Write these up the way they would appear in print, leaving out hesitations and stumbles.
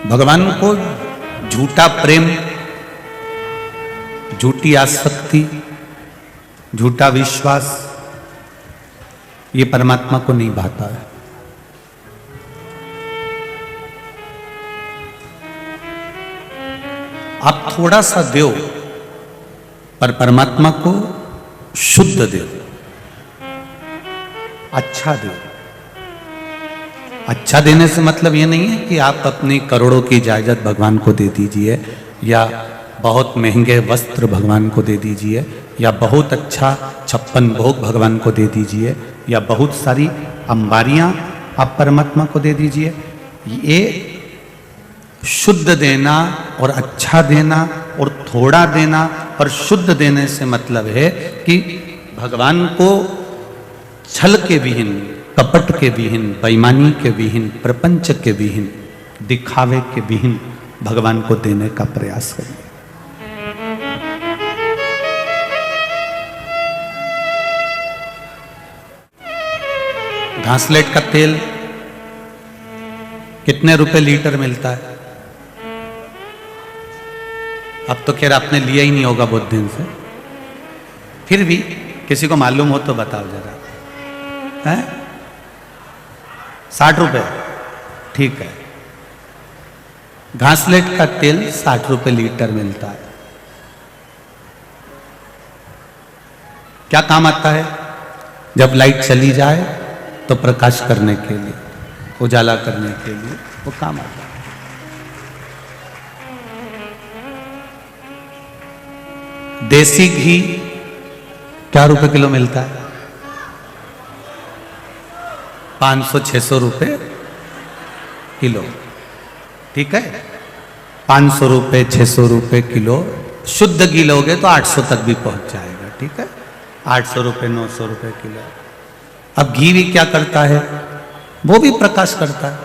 भगवान को झूठा प्रेम, झूठी आसक्ति, झूठा विश्वास, ये परमात्मा को नहीं भाता है। आप थोड़ा सा दो, पर परमात्मा को शुद्ध दो, अच्छा दो। अच्छा देने से मतलब ये नहीं है कि आप अपनी करोड़ों की जायदाद भगवान को दे दीजिए, या बहुत महंगे वस्त्र भगवान को दे दीजिए, या बहुत अच्छा 56 भोग भगवान को दे दीजिए, या बहुत सारी अंबारियां आप परमात्मा को दे दीजिए। ये शुद्ध देना और अच्छा देना और थोड़ा देना और शुद्ध देने से मतलब है कि भगवान को छल के विहीन, कपट के विहीन, बेईमानी के विहीन, प्रपंच के विहीन, दिखावे के विहीन भगवान को देने का प्रयास करिए। घासलेट का तेल कितने रुपए लीटर मिलता है? अब तो खैर आपने लिया ही नहीं होगा बहुत दिन से, फिर भी किसी को मालूम हो तो बताओ जरा। है 60 रुपए, ठीक है। घासलेट का तेल 60 रुपए लीटर मिलता है। क्या काम आता है? जब लाइट चली जाए तो प्रकाश करने के लिए, उजाला करने के लिए वो काम आता है। देसी घी क्या रुपए किलो मिलता है? 500-600 रुपए किलो, ठीक है। 500 रुपए 600 रुपए किलो शुद्ध घी लोगे तो 800 तक भी पहुंच जाएगा, ठीक है। 800 रुपए 900 रुपए किलो। अब घी भी क्या करता है? वो भी प्रकाश करता है।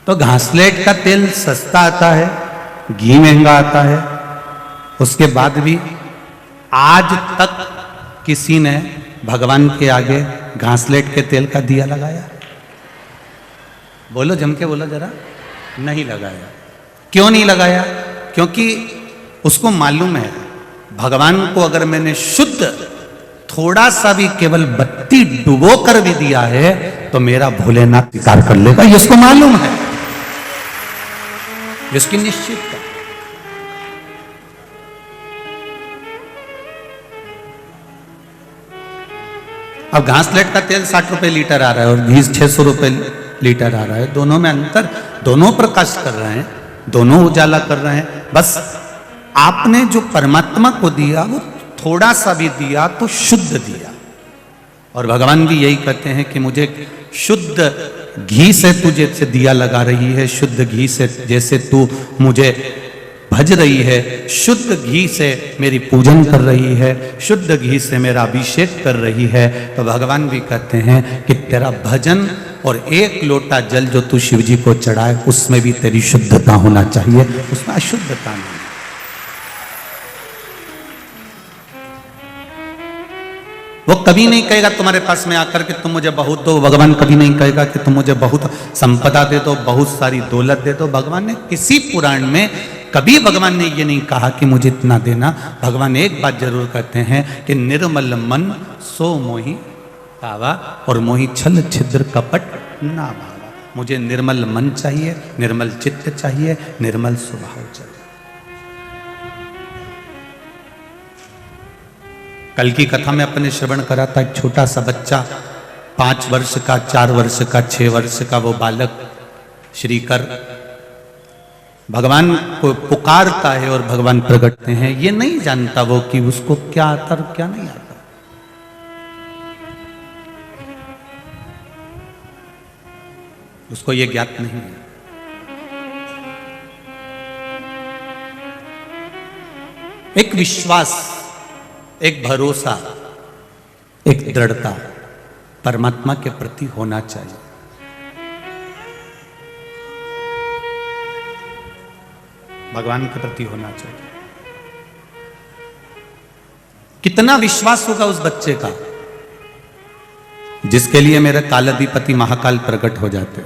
तो घासलेट का तेल सस्ता आता है, घी महंगा आता है, उसके बाद भी आज तक किसी ने भगवान के आगे घासलेट के तेल का दिया लगाया? बोलो, जम के बोलो जरा। नहीं लगाया। क्यों नहीं लगाया? क्योंकि उसको मालूम है भगवान को अगर मैंने शुद्ध थोड़ा सा भी केवल बत्ती डुबो कर भी दिया है तो मेरा भोलेनाथ स्वीकार कर लेगा। ये उसको मालूम है, इसकी निश्चितता। अब घासलेट का तेल 60 रुपए लीटर आ रहा है और घी 600 रुपए लीटर आ रहा है। दोनों में अंतर, दोनों प्रकाश कर रहे हैं, दोनों उजाला कर रहे हैं। बस आपने जो परमात्मा को दिया वो थोड़ा सा भी दिया तो शुद्ध दिया। और भगवान भी यही कहते हैं कि मुझे शुद्ध घी से तू जैसे दिया लगा रही है, शुद्ध घी से जैसे तू मुझे भज रही है, शुद्ध घी से मेरी पूजन कर रही है, शुद्ध घी से मेरा अभिषेक कर रही है, तो भगवान भी कहते हैं कि तेरा भजन और एक लोटा जल जो तू शिव जी को चढ़ाए उसमें भी तेरी शुद्धता होना चाहिए, उसमें अशुद्धता नहीं। वो कभी नहीं कहेगा तुम्हारे पास में आकर के तुम मुझे बहुत दो। भगवान कभी नहीं कहेगा कि तुम मुझे बहुत संपदा दे दो, बहुत सारी दौलत दे दो। भगवान ने किसी पुराण में कभी भगवान ने ये नहीं कहा कि मुझे इतना देना। भगवान एक बात जरूर कहते हैं कि निर्मल मन सो मोहि पावा, और मोहि छल छिद्र कपट ना भावा। मुझे निर्मल मन चाहिए, निर्मल चित्त चाहिए, निर्मल स्वभाव चाहिए। कल की कथा में अपने श्रवण करा था, एक छोटा सा बच्चा 5 वर्ष का, 4 वर्ष का, 6 वर्ष का वो बालक श्रीकर भगवान को पुकारता है और भगवान प्रकटते हैं। ये नहीं जानता वो कि उसको क्या आता और क्या नहीं आता। उसको ये ज्ञात नहीं है। एक विश्वास, एक भरोसा, एक दृढ़ता परमात्मा के प्रति होना चाहिए। भगवान के प्रति होना चाहिए। कितना विश्वास होगा उस बच्चे का जिसके लिए मेरे कालाधिपति महाकाल प्रकट हो जाते।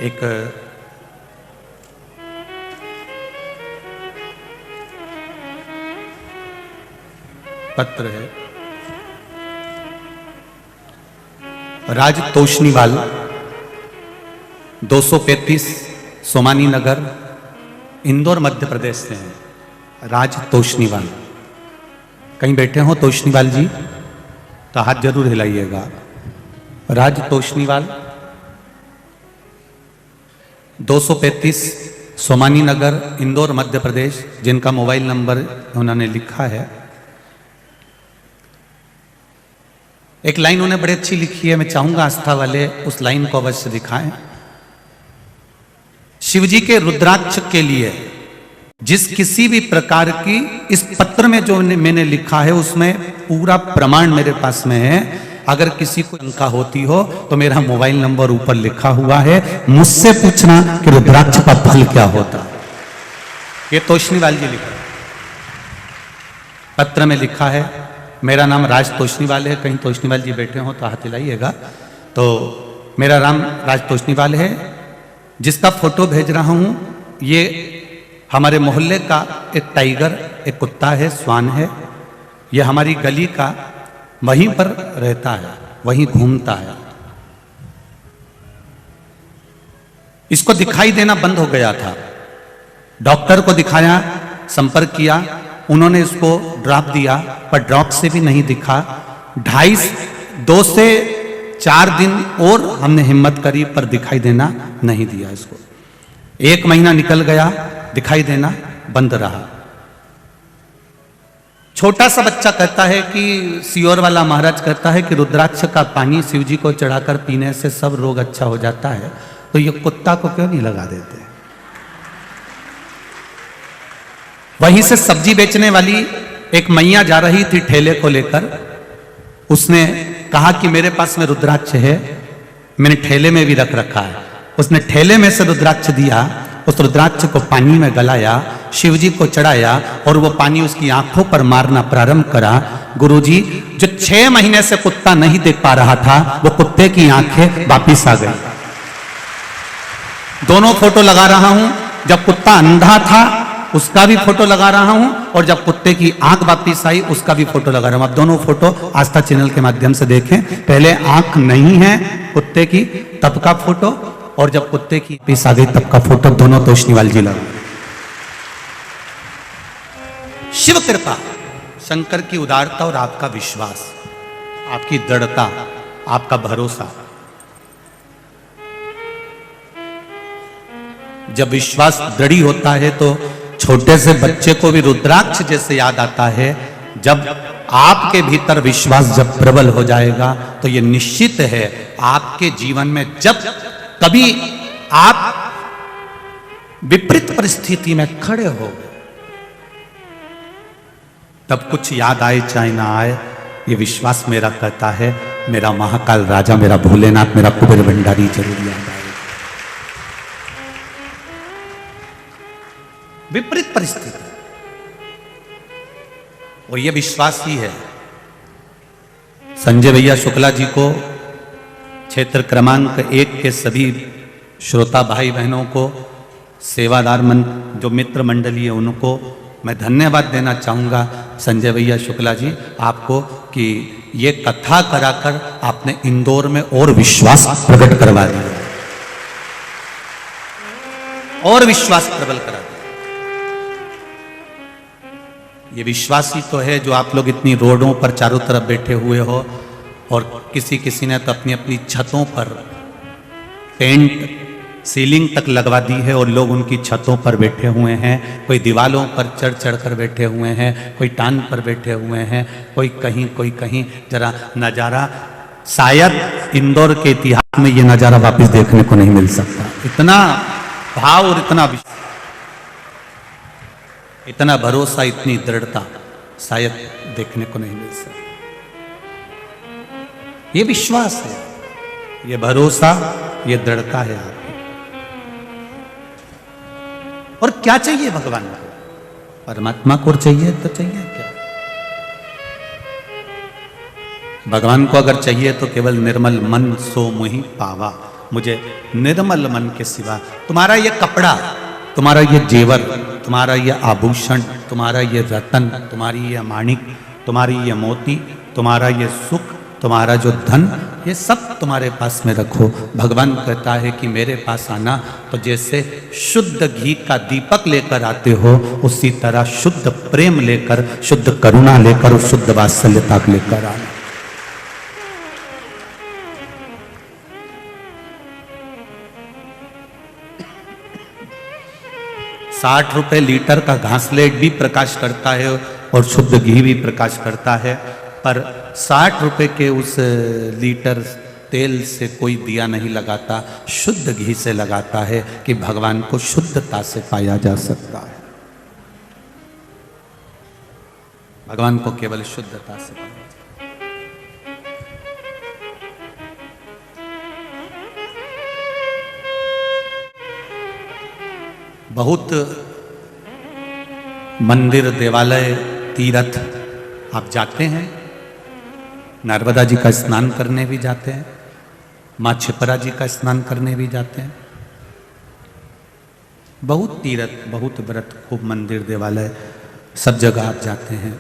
एक पत्र है, राज तोशनीवाल 235 सोमानी नगर इंदौर मध्य प्रदेश से हैं। राज तोशनीवाल, कहीं बैठे हो तोशनीवाल जी तो हाथ जरूर हिलाइएगा। राज तोशनीवाल 235 सोमानी नगर इंदौर मध्य प्रदेश, जिनका मोबाइल नंबर उन्होंने लिखा है। एक लाइन उन्हें बड़ी अच्छी लिखी है, मैं चाहूंगा आस्था वाले उस लाइन को अवश्य दिखाएं। शिव जी के रुद्राक्ष के लिए जिस किसी भी प्रकार की, इस पत्र में जो मैंने लिखा है उसमें पूरा प्रमाण मेरे पास में है। अगर किसी को शंका होती हो तो मेरा मोबाइल नंबर ऊपर लिखा हुआ है, मुझसे पूछना कि रुद्राक्ष का फल क्या होता है। ये तोशनीवाल जी लिखा, पत्र में लिखा है। मेरा नाम राज तोशनीवाल है, कहीं तोशनीवाल जी बैठे हो तो हाथ हिलाइएगा। तो मेरा नाम राज तोशनीवाल है, जिसका फोटो भेज रहा हूं ये हमारे मोहल्ले का एक टाइगर, एक कुत्ता है, स्वान है। ये हमारी गली का वहीं पर रहता है, वहीं घूमता है। इसको दिखाई देना बंद हो गया था, डॉक्टर को दिखाया, संपर्क किया, उन्होंने इसको ड्रॉप दिया पर ड्रॉप से भी नहीं दिखा। 2 से 4 दिन और हमने हिम्मत करी पर दिखाई देना नहीं दिया इसको। 1 महीना निकल गया, दिखाई देना बंद रहा। छोटा सा बच्चा कहता है कि सियोर वाला महाराज कहता है कि रुद्राक्ष का पानी शिव जी को चढ़ाकर पीने से सब रोग अच्छा हो जाता है, तो ये कुत्ता को क्यों नहीं लगा देते। वहीं से सब्जी बेचने वाली एक मैया जा रही थी ठेले को लेकर, उसने कहा कि मेरे पास में रुद्राक्ष है, मैंने ठेले में भी रख रखा है। उसने ठेले में से रुद्राक्ष दिया, उस रुद्राक्ष को पानी में गलाया, शिव जी को चढ़ाया और वो पानी उसकी आंखों पर मारना प्रारंभ करा। गुरुजी, जो 6 महीने से कुत्ता नहीं देख पा रहा था, वो कुत्ते की आंखें वापिस आ गई। दोनों फोटो लगा रहा हूं, जब कुत्ता अंधा था उसका भी फोटो लगा रहा हूं और जब कुत्ते की आंख वापिस आई उसका भी फोटो लगा रहा हूं। आप दोनों फोटो आस्था चैनल के माध्यम से देखें। पहले आंख नहीं है कुत्ते की तब का फोटो, और जब कुत्ते की वापिस आ गई तब का फोटो, दोनों तोशनीवाल जी लगा। शिव कृपा, शंकर की उदारता और आपका विश्वास, आपकी दृढ़ता, आपका भरोसा। जब विश्वास दृढ़ होता है तो छोटे से बच्चे को भी रुद्राक्ष जैसे याद आता है। जब आपके भीतर विश्वास जब प्रबल हो जाएगा तो यह निश्चित है आपके जीवन में जब कभी आप विपरीत परिस्थिति में खड़े हो तब कुछ याद आए चाहे ना आए, ये विश्वास मेरा कहता है मेरा महाकाल राजा, मेरा भोलेनाथ, मेरा कुबेर भंडारी जरूर याद आए। विपरीत परिस्थिति और ये विश्वास ही है। संजय भैया शुक्ला जी को, क्षेत्र क्रमांक 1 के सभी श्रोता भाई बहनों को, सेवादार जो मित्र मंडली है उनको मैं धन्यवाद देना चाहूँगा। संजय भैया शुक्ला जी आपको कि ये कथा कराकर आपने इंदौर में और विश्वास प्रकट करवा दिया और विश्वास प्रबल करा दिया। ये विश्वास ही तो है जो आप लोग इतनी रोडों पर चारों तरफ बैठे हुए हो और किसी ने तो अपनी अपनी छतों पर पेंट सीलिंग तक लगवा दी है और लोग उनकी छतों पर बैठे हुए हैं। कोई दीवालों पर चढ़ चढ़ कर बैठे हुए हैं, कोई टान पर बैठे हुए हैं, कोई कहीं। जरा नज़ारा शायद इंदौर के इतिहास में ये नज़ारा वापस देखने को नहीं मिल सकता। इतना भाव और इतना भरोसा, इतनी दृढ़ता शायद देखने को नहीं मिल सकता। ये विश्वास है, ये भरोसा, ये दृढ़ता है आपकी। और क्या चाहिए भगवान को? परमात्मा को चाहिए तो चाहिए क्या? भगवान को अगर चाहिए तो केवल निर्मल मन सो मुहि पावा। मुझे निर्मल मन के सिवा तुम्हारा ये कपड़ा, तुम्हारा ये जेवर, तुम्हारा ये आभूषण, तुम्हारा ये रतन, तुम्हारी ये माणिक, तुम्हारी ये मोती, तुम्हारा ये सुख, तुम्हारा जो धन, ये सब तुम्हारे पास में रखो। भगवान कहता है कि मेरे पास आना तो जैसे शुद्ध घी का दीपक लेकर आते हो, उसी तरह शुद्ध प्रेम लेकर, शुद्ध करुणा लेकर और शुद्ध वात्सल्यता लेकर आना। 60 रुपए लीटर का घासलेट भी प्रकाश करता है और शुद्ध घी भी प्रकाश करता है, पर 60 रुपए के उस लीटर तेल से कोई दिया नहीं लगाता, शुद्ध घी से लगाता है कि भगवान को शुद्धता से पाया जा सकता है। भगवान को केवल शुद्धता से पाया जा सकता है। बहुत मंदिर, देवालय, तीर्थ आप जाते हैं, नर्मदा जी का स्नान करने भी जाते हैं, माँ छिपरा जी का स्नान करने भी जाते हैं। बहुत तीर्थ, बहुत व्रत, खूब मंदिर, देवालय, सब जगह आप जाते हैं।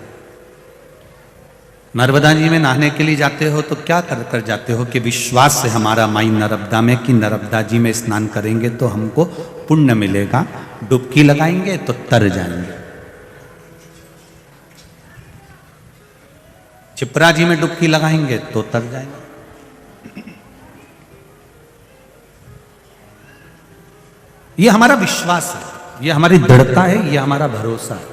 नर्मदा जी में नहाने के लिए जाते हो तो क्या कर कर जाते हो कि विश्वास से हमारा माई नर्मदा में कि नर्मदा जी में स्नान करेंगे तो हमको पुण्य मिलेगा, डुबकी लगाएंगे तो तर जाएंगे। छिपरा जी में डुबकी लगाएंगे तो तर जाएंगे। ये हमारा विश्वास है, ये हमारी दृढ़ता है, ये हमारा भरोसा है।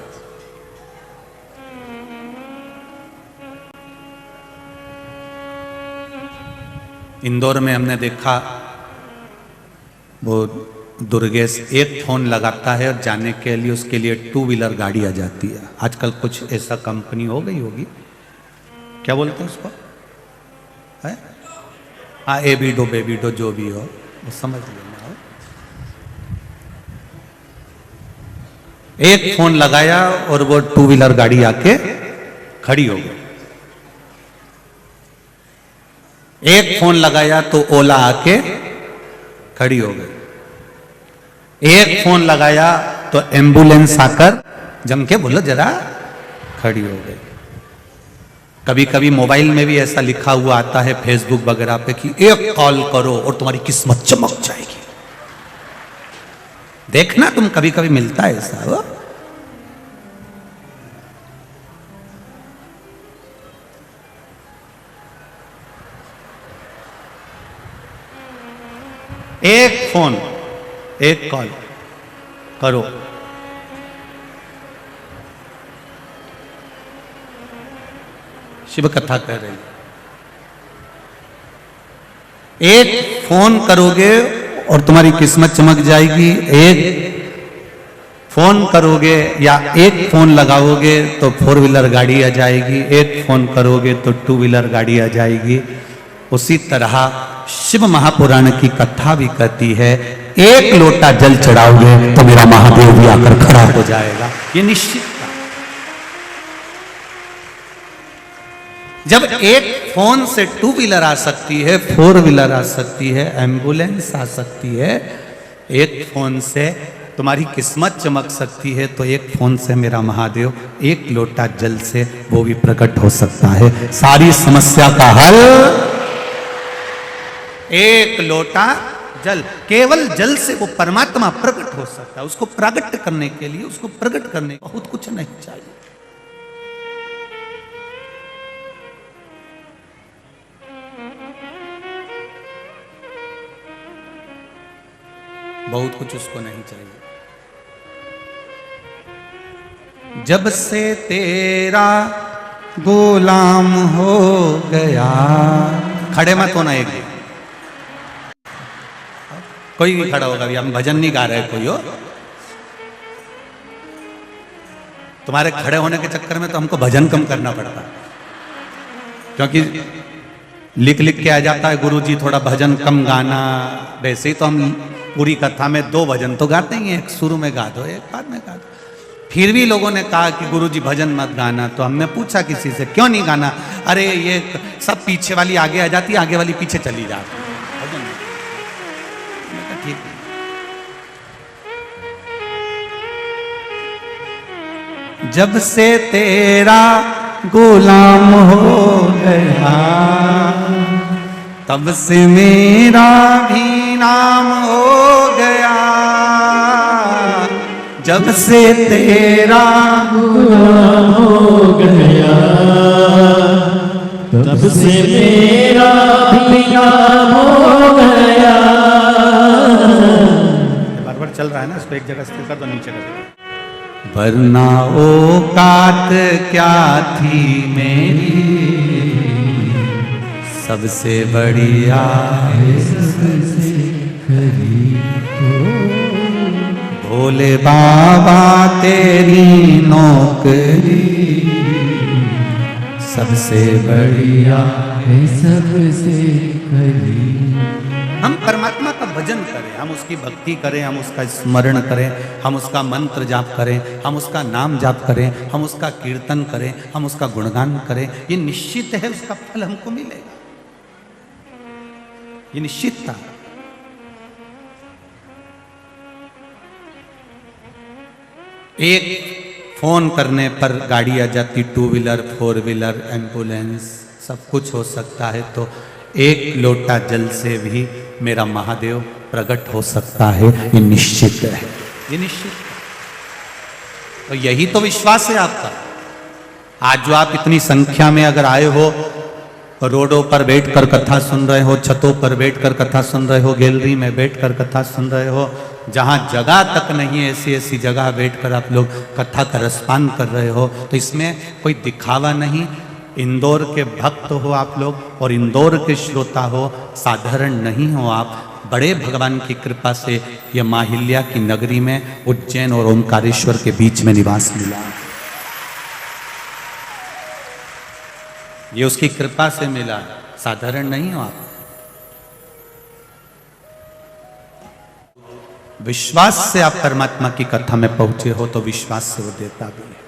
इंदौर में हमने देखा, वो दुर्गेश एक फोन लगाता है और जाने के लिए उसके लिए 2 व्हीलर गाड़ी आ जाती है। आजकल कुछ ऐसा कंपनी हो गई होगी, क्या बोलते हैं उसको, है हाँ, एबीडो बेबीडो जो भी हो वो समझ लेना। एक फोन लगाया और वो 2 व्हीलर गाड़ी आके खड़ी हो गई। एक फोन लगाया तो ओला आके खड़ी हो गई। एक फोन लगाया तो एम्बुलेंस आकर जम के बोलो जरा खड़ी हो गई। कभी कभी मोबाइल में भी ऐसा लिखा हुआ आता है फेसबुक वगैरह पे कि एक कॉल करो और तुम्हारी किस्मत चमक जाएगी। देखना तुम, कभी कभी मिलता है ऐसा। वो एक फोन, एक कॉल करो, शिव कथा कह रही, एक फोन करोगे और तुम्हारी किस्मत चमक जाएगी। एक फोन करोगे या एक फोन लगाओगे तो 4 व्हीलर गाड़ी आ जाएगी। एक फोन करोगे तो 2 व्हीलर गाड़ी आ जाएगी। उसी तरह शिव महापुराण की कथा भी कहती है, एक लोटा जल चढ़ाओगे तो मेरा महादेव भी आकर खड़ा हो जाएगा। ये निश्चित था। जब एक फोन से 2 व्हीलर आ सकती है, 4 व्हीलर आ सकती है, एम्बुलेंस आ सकती है, एक फोन से तुम्हारी किस्मत चमक सकती है, तो एक फोन से मेरा महादेव एक लोटा जल से वो भी प्रकट हो सकता है। सारी समस्या का हल एक लोटा जल। केवल जल से वो परमात्मा प्रकट हो सकता है। उसको प्रकट करने के लिए, उसको प्रकट करने बहुत कुछ नहीं चाहिए। बहुत कुछ उसको नहीं चाहिए। जब से तेरा गुलाम हो गया, खड़े मत होना। एक कोई नहीं खड़ा होगा, अभी हम भजन नहीं गा रहे कोई हो। तुम्हारे खड़े होने के चक्कर में तो हमको भजन कम करना पड़ता, क्योंकि लिख लिख के आ जाता है गुरुजी थोड़ा भजन कम गाना। वैसे ही तो हम पूरी कथा में 2 भजन तो गाते ही हैं, एक शुरू में गा दो, एक बाद में गा दो। फिर भी लोगों ने कहा कि गुरुजी भजन मत गाना, तो हमने पूछा किसी से क्यों नहीं गाना। अरे ये सब पीछे वाली आगे आ जाती है, आगे वाली पीछे चली जाती है। ठीक। जब से तेरा गुलाम हो गया, तब से मेरा भी नाम हो गया। जब से तेरा गुलाम हो गया, तब से मेरा भी नाम हो गया। बार बार चल रहा है ना, इसको एक जगह स्थिर कर दो, नीचे कर दो। वरना औकात क्या थी मेरी, सबसे बढ़िया सबसे करीब भोले बाबा तेरी नौकरी, सबसे बढ़िया है सबसे करीब। हम परमात्मा का भजन करें, हम उसकी भक्ति करें, हम उसका स्मरण करें, हम उसका मंत्र जाप करें, हम उसका नाम जाप करें, हम उसका कीर्तन करें, हम उसका गुणगान करें, ये निश्चित है उसका फल हमको मिलेगा, ये निश्चित था। एक फोन करने पर गाड़ी आ जाती, 2 व्हीलर 4 व्हीलर एम्बुलेंस सब कुछ हो सकता है, तो एक लोटा जल से भी मेरा महादेव प्रकट हो सकता है, ये निश्चित है, ये निश्चित है। तो यही तो विश्वास है आपका। आज जो आप इतनी संख्या में अगर आए हो, रोडों पर बैठकर कथा सुन रहे हो, छतों पर बैठकर कथा सुन रहे हो, गैलरी में बैठकर कथा सुन रहे हो, जहां जगह तक नहीं है ऐसी ऐसी जगह बैठकर आप लोग कथा का रसपान कर रहे हो, तो इसमें कोई दिखावा नहीं। इंदौर के भक्त हो आप लोग और इंदौर के श्रोता हो, साधारण नहीं हो आप। बड़े भगवान की कृपा से यह माहिल्या की नगरी में उज्जैन और ओंकारेश्वर के बीच में निवास मिला, ये उसकी कृपा से मिला, साधारण नहीं हो आप। विश्वास से आप परमात्मा की कथा में पहुंचे हो तो विश्वास से वो देता भी है,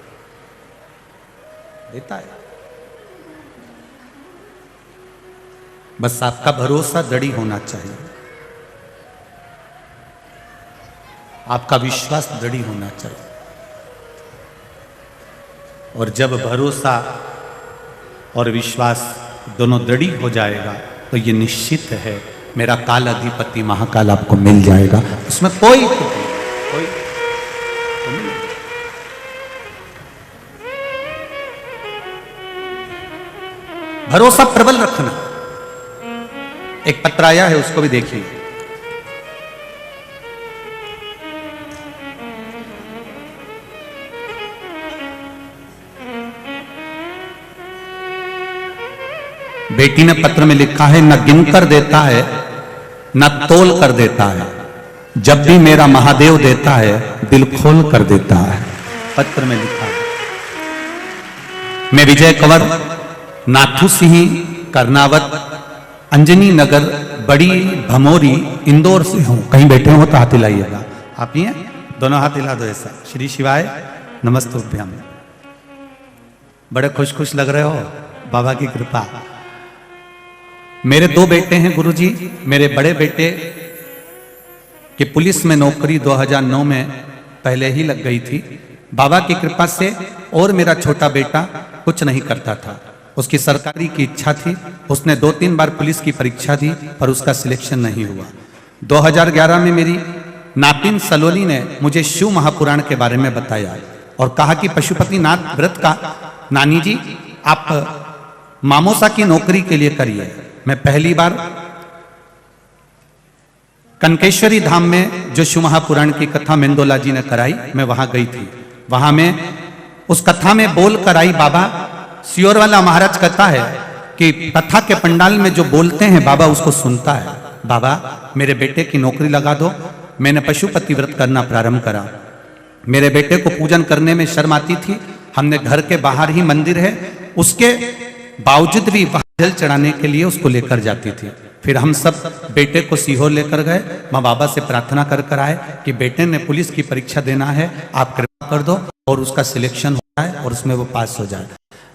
देता है। बस आपका भरोसा दृढ़ होना चाहिए, आपका विश्वास दृढ़ होना चाहिए। और जब भरोसा और विश्वास दोनों दृढ़ हो जाएगा तो ये निश्चित है मेरा काल अधिपति महाकाल आपको मिल जाएगा, उसमें कोई भरोसा प्रबल रखना। एक पत्र आया है, उसको भी देखिए। बेटी ने पत्र में लिखा है, न गिनकर देता है न तोल कर देता है, जब भी मेरा महादेव देता है दिल खोल कर देता है। पत्र में लिखा है। मैं विजय कंवर नाथू सिंह कर्नावत अंजनी नगर बड़ी भमोरी इंदौर से हूं। कहीं बैठे हो तो हाथ हिलाइएगा। आप ही हैं? दोनों हाथ हिला दो ऐसा। श्री शिवाय नमस्तुभ्यम। बड़े खुश खुश लग रहे हो, बाबा की कृपा। मेरे 2 बेटे हैं गुरुजी। मेरे बड़े बेटे की पुलिस में नौकरी 2009 में पहले ही लग गई थी बाबा की कृपा से, और मेरा छोटा बेटा कुछ नहीं करता था, उसकी सरकारी की इच्छा थी। उसने 2-3 बार पुलिस की परीक्षा दी पर उसका सिलेक्शन नहीं हुआ। 2011 में मेरी नातिन सलोनी ने मुझे शिव महापुराण के बारे में बताया और कहा कि पशुपति नाथ व्रत का नानी जी आप मामोसा की नौकरी के लिए करिए। मैं पहली बार कनकेश्वरी धाम में जो शिव महापुराण की कथा मेंदोला जी ने कराई, मैं वहां गई थी। वहां में उस कथा में बोल कर आई, बाबा सियोर वाला महाराज कहता है कि कथा के पंडाल में जो बोलते हैं बाबा उसको सुनता है। बाबा मेरे बेटे की नौकरी लगा दो। मैंने पशुपति व्रत करना प्रारंभ करा। मेरे बेटे को पूजन करने में शर्म आती थी। हमने घर के बाहर ही मंदिर है, उसके बावजूद भी वहां जल चढ़ाने के लिए उसको लेकर जाती थी। फिर हम सब बेटे को सीहोर लेकर गए। माँ बाबा से प्रार्थना कर कर आए कि बेटे ने पुलिस की परीक्षा देना है, आप कृपा कर दो और उसका सिलेक्शन हो जाए और उसमें वो पास हो जाए।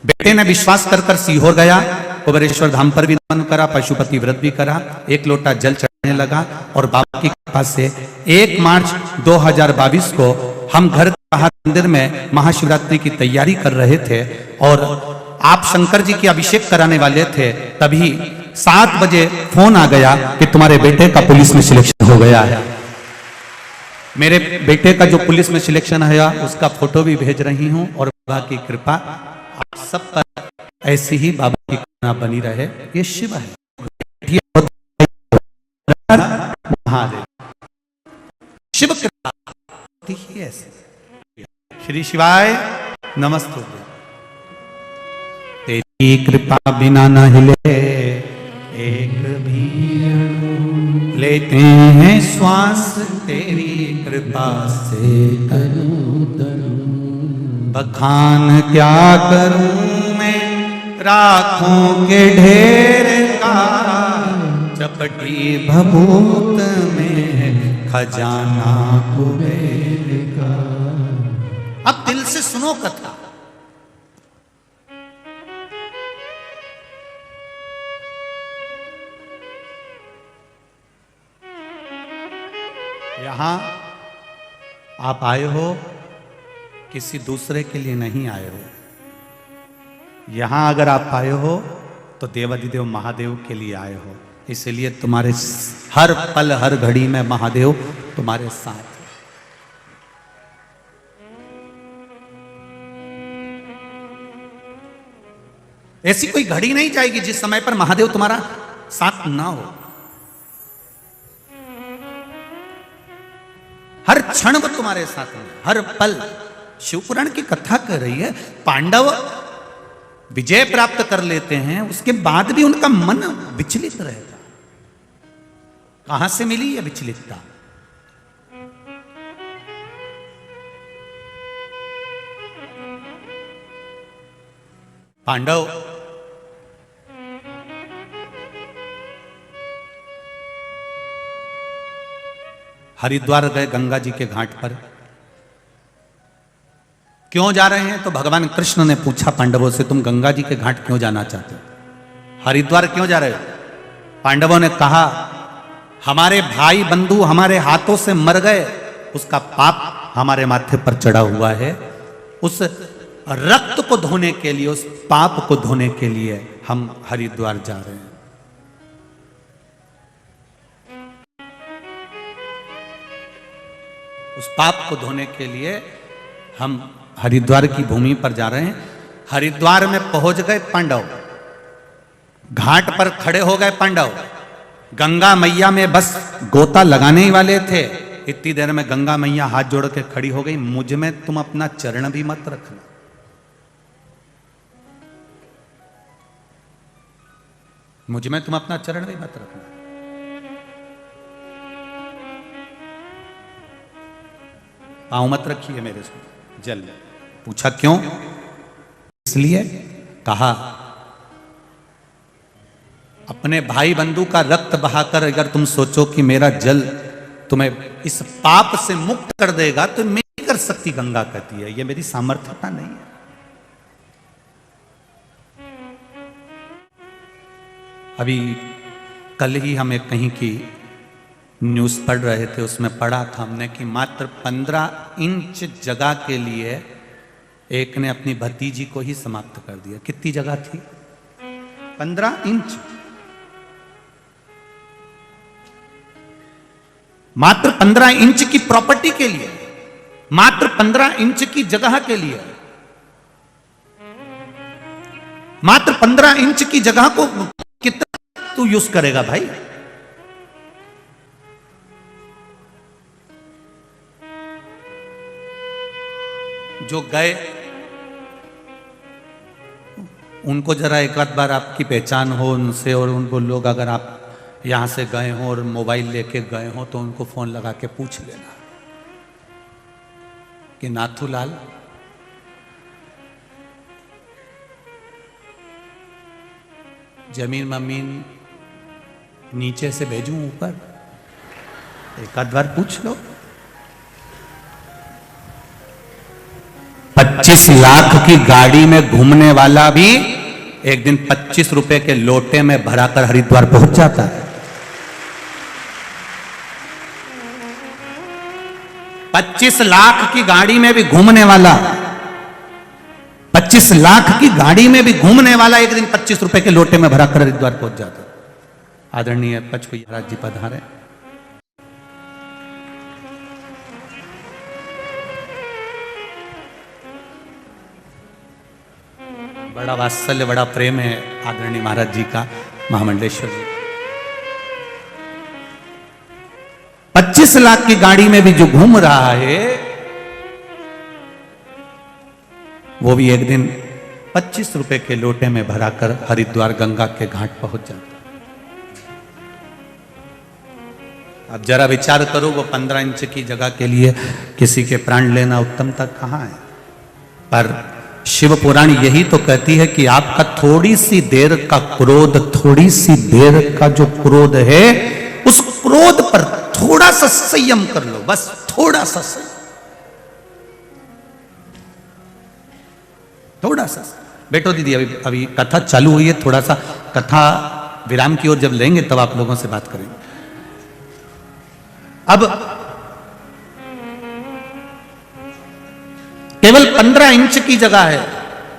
बेटे ने विश्वास कर सीहोर गया, कुबेरेश्वर धाम पर भी नमन करा, पशुपति व्रत भी करा, 1 लोटा जल चढ़ाने लगा और बाबा की कृपा से 1 मार्च 2022 को हम घर मंदिर में महाशिवरात्रि की तैयारी कर रहे थे और आप शंकर जी की अभिषेक कराने वाले थे, तभी 7 बजे फोन आ गया कि तुम्हारे बेटे का पुलिस में सिलेक्शन हो गया है। मेरे बेटे का जो पुलिस में सिलेक्शन है उसका फोटो भी भेज रही हूं और बाबा की कृपा आप सब पर ऐसी ही बाबा की कृपा बनी रहे। ये शिव है, महादेव, शिव कृपा ही ऐसे। श्री शिवाय नमस्ते। तेरी कृपा बिना न हिले एक भी अणु, लेते हैं श्वास तेरी कृपा से तनु तनु। बखान क्या करूं मैं राखों के ढेर का, चपटी भभूत में खजाना कुबेर का। अब दिल से सुनो कथा। यहां आप आए हो किसी दूसरे के लिए नहीं आए हो। यहां अगर आप आए हो तो देवाधिदेव महादेव के लिए आए हो, इसलिए तुम्हारे हर पल हर घड़ी में महादेव तुम्हारे साथ है। ऐसी कोई घड़ी नहीं जाएगी जिस समय पर महादेव तुम्हारा साथ ना हो। हर क्षण वो तुम्हारे साथ है, हर पल। शिवपुराण की कथा कर रही है, पांडव विजय प्राप्त कर लेते हैं, उसके बाद भी उनका मन विचलित रहता। कहां से मिली यह विचलितता? पांडव हरिद्वार गए गंगा जी के घाट पर। क्यों जा रहे हैं? तो भगवान कृष्ण ने पूछा पांडवों से, तुम गंगा जी के घाट क्यों जाना चाहते हो? हरिद्वार क्यों जा रहे हो? पांडवों ने कहा, हमारे भाई बंधु हमारे हाथों से मर गए, उसका पाप हमारे माथे पर चढ़ा हुआ है। उस रक्त को धोने के लिए, उस पाप को धोने के लिए हम हरिद्वार जा रहे हैं। उस पाप को धोने के लिए हम हरिद्वार की भूमि पर जा रहे हैं। हरिद्वार में पहुंच गए पांडव, घाट पर खड़े हो गए पांडव। गंगा मैया में बस गोता लगाने ही वाले थे, इतनी देर में गंगा मैया हाथ जोड़ के खड़ी हो गई, मुझ में तुम अपना चरण भी मत रखना। मुझ में तुम अपना चरण भी मत रखना। पांव मत रखिए मेरे से जल। पूछा क्यों? इसलिए कहा, अपने भाई बंधु का रक्त बहाकर अगर तुम सोचो कि मेरा जल तुम्हें इस पाप से मुक्त कर देगा तो मैं नहीं कर सकती। गंगा कहती है, ये मेरी सामर्थ्यता नहीं है। अभी कल ही हमें कहीं की न्यूज पढ़ रहे थे, उसमें पढ़ा था हमने कि मात्र 15 इंच जगह के लिए एक ने अपनी भतीजी को ही समाप्त कर दिया। कितनी जगह थी? 15 इंच। मात्र 15 इंच की प्रॉपर्टी के लिए, मात्र 15 इंच की जगह के लिए, मात्र 15 इंच की जगह को कितना तू यूज करेगा भाई? जो गए उनको जरा एक आध बार आपकी पहचान हो उनसे, और उनको लोग अगर आप यहां से गए हो और मोबाइल लेके गए हो तो उनको फोन लगा के पूछ लेना कि नाथूलाल जमीन ममीन नीचे से भेजूं ऊपर? एक आध बार पूछ लो। 25 लाख की गाड़ी में घूमने वाला भी एक दिन 25 रुपए के लोटे में भराकर हरिद्वार पहुंच जाता है। 25 लाख की गाड़ी में भी घूमने वाला, 25 लाख की गाड़ी में भी घूमने वाला एक दिन 25 रुपए के लोटे में भरा कर हरिद्वार पहुंच जाता। आदरणीय पचपैया महाराज जी पधारे। बड़ा वात्सल्य, बड़ा प्रेम है आदरणीय महाराज जी का महामंडलेश्वर जी। 25 लाख की गाड़ी में भी जो घूम रहा है वो भी एक दिन 25 रुपए के लोटे में भराकर हरिद्वार गंगा के घाट पहुंच जाता। अब जरा विचार करो, वो 15 इंच की जगह के लिए किसी के प्राण लेना उत्तमता कहां है। पर शिव पुराण यही तो कहती है कि आपका थोड़ी सी देर का क्रोध, थोड़ी सी देर का जो क्रोध है, उस क्रोध पर थोड़ा सा संयम कर लो, बस थोड़ा सा संयम, थोड़ा सा। बैठो दीदी, अभी कथा चालू हुई है, थोड़ा सा कथा विराम की ओर जब लेंगे तब आप लोगों से बात करेंगे। अब केवल 15 इंच की जगह है,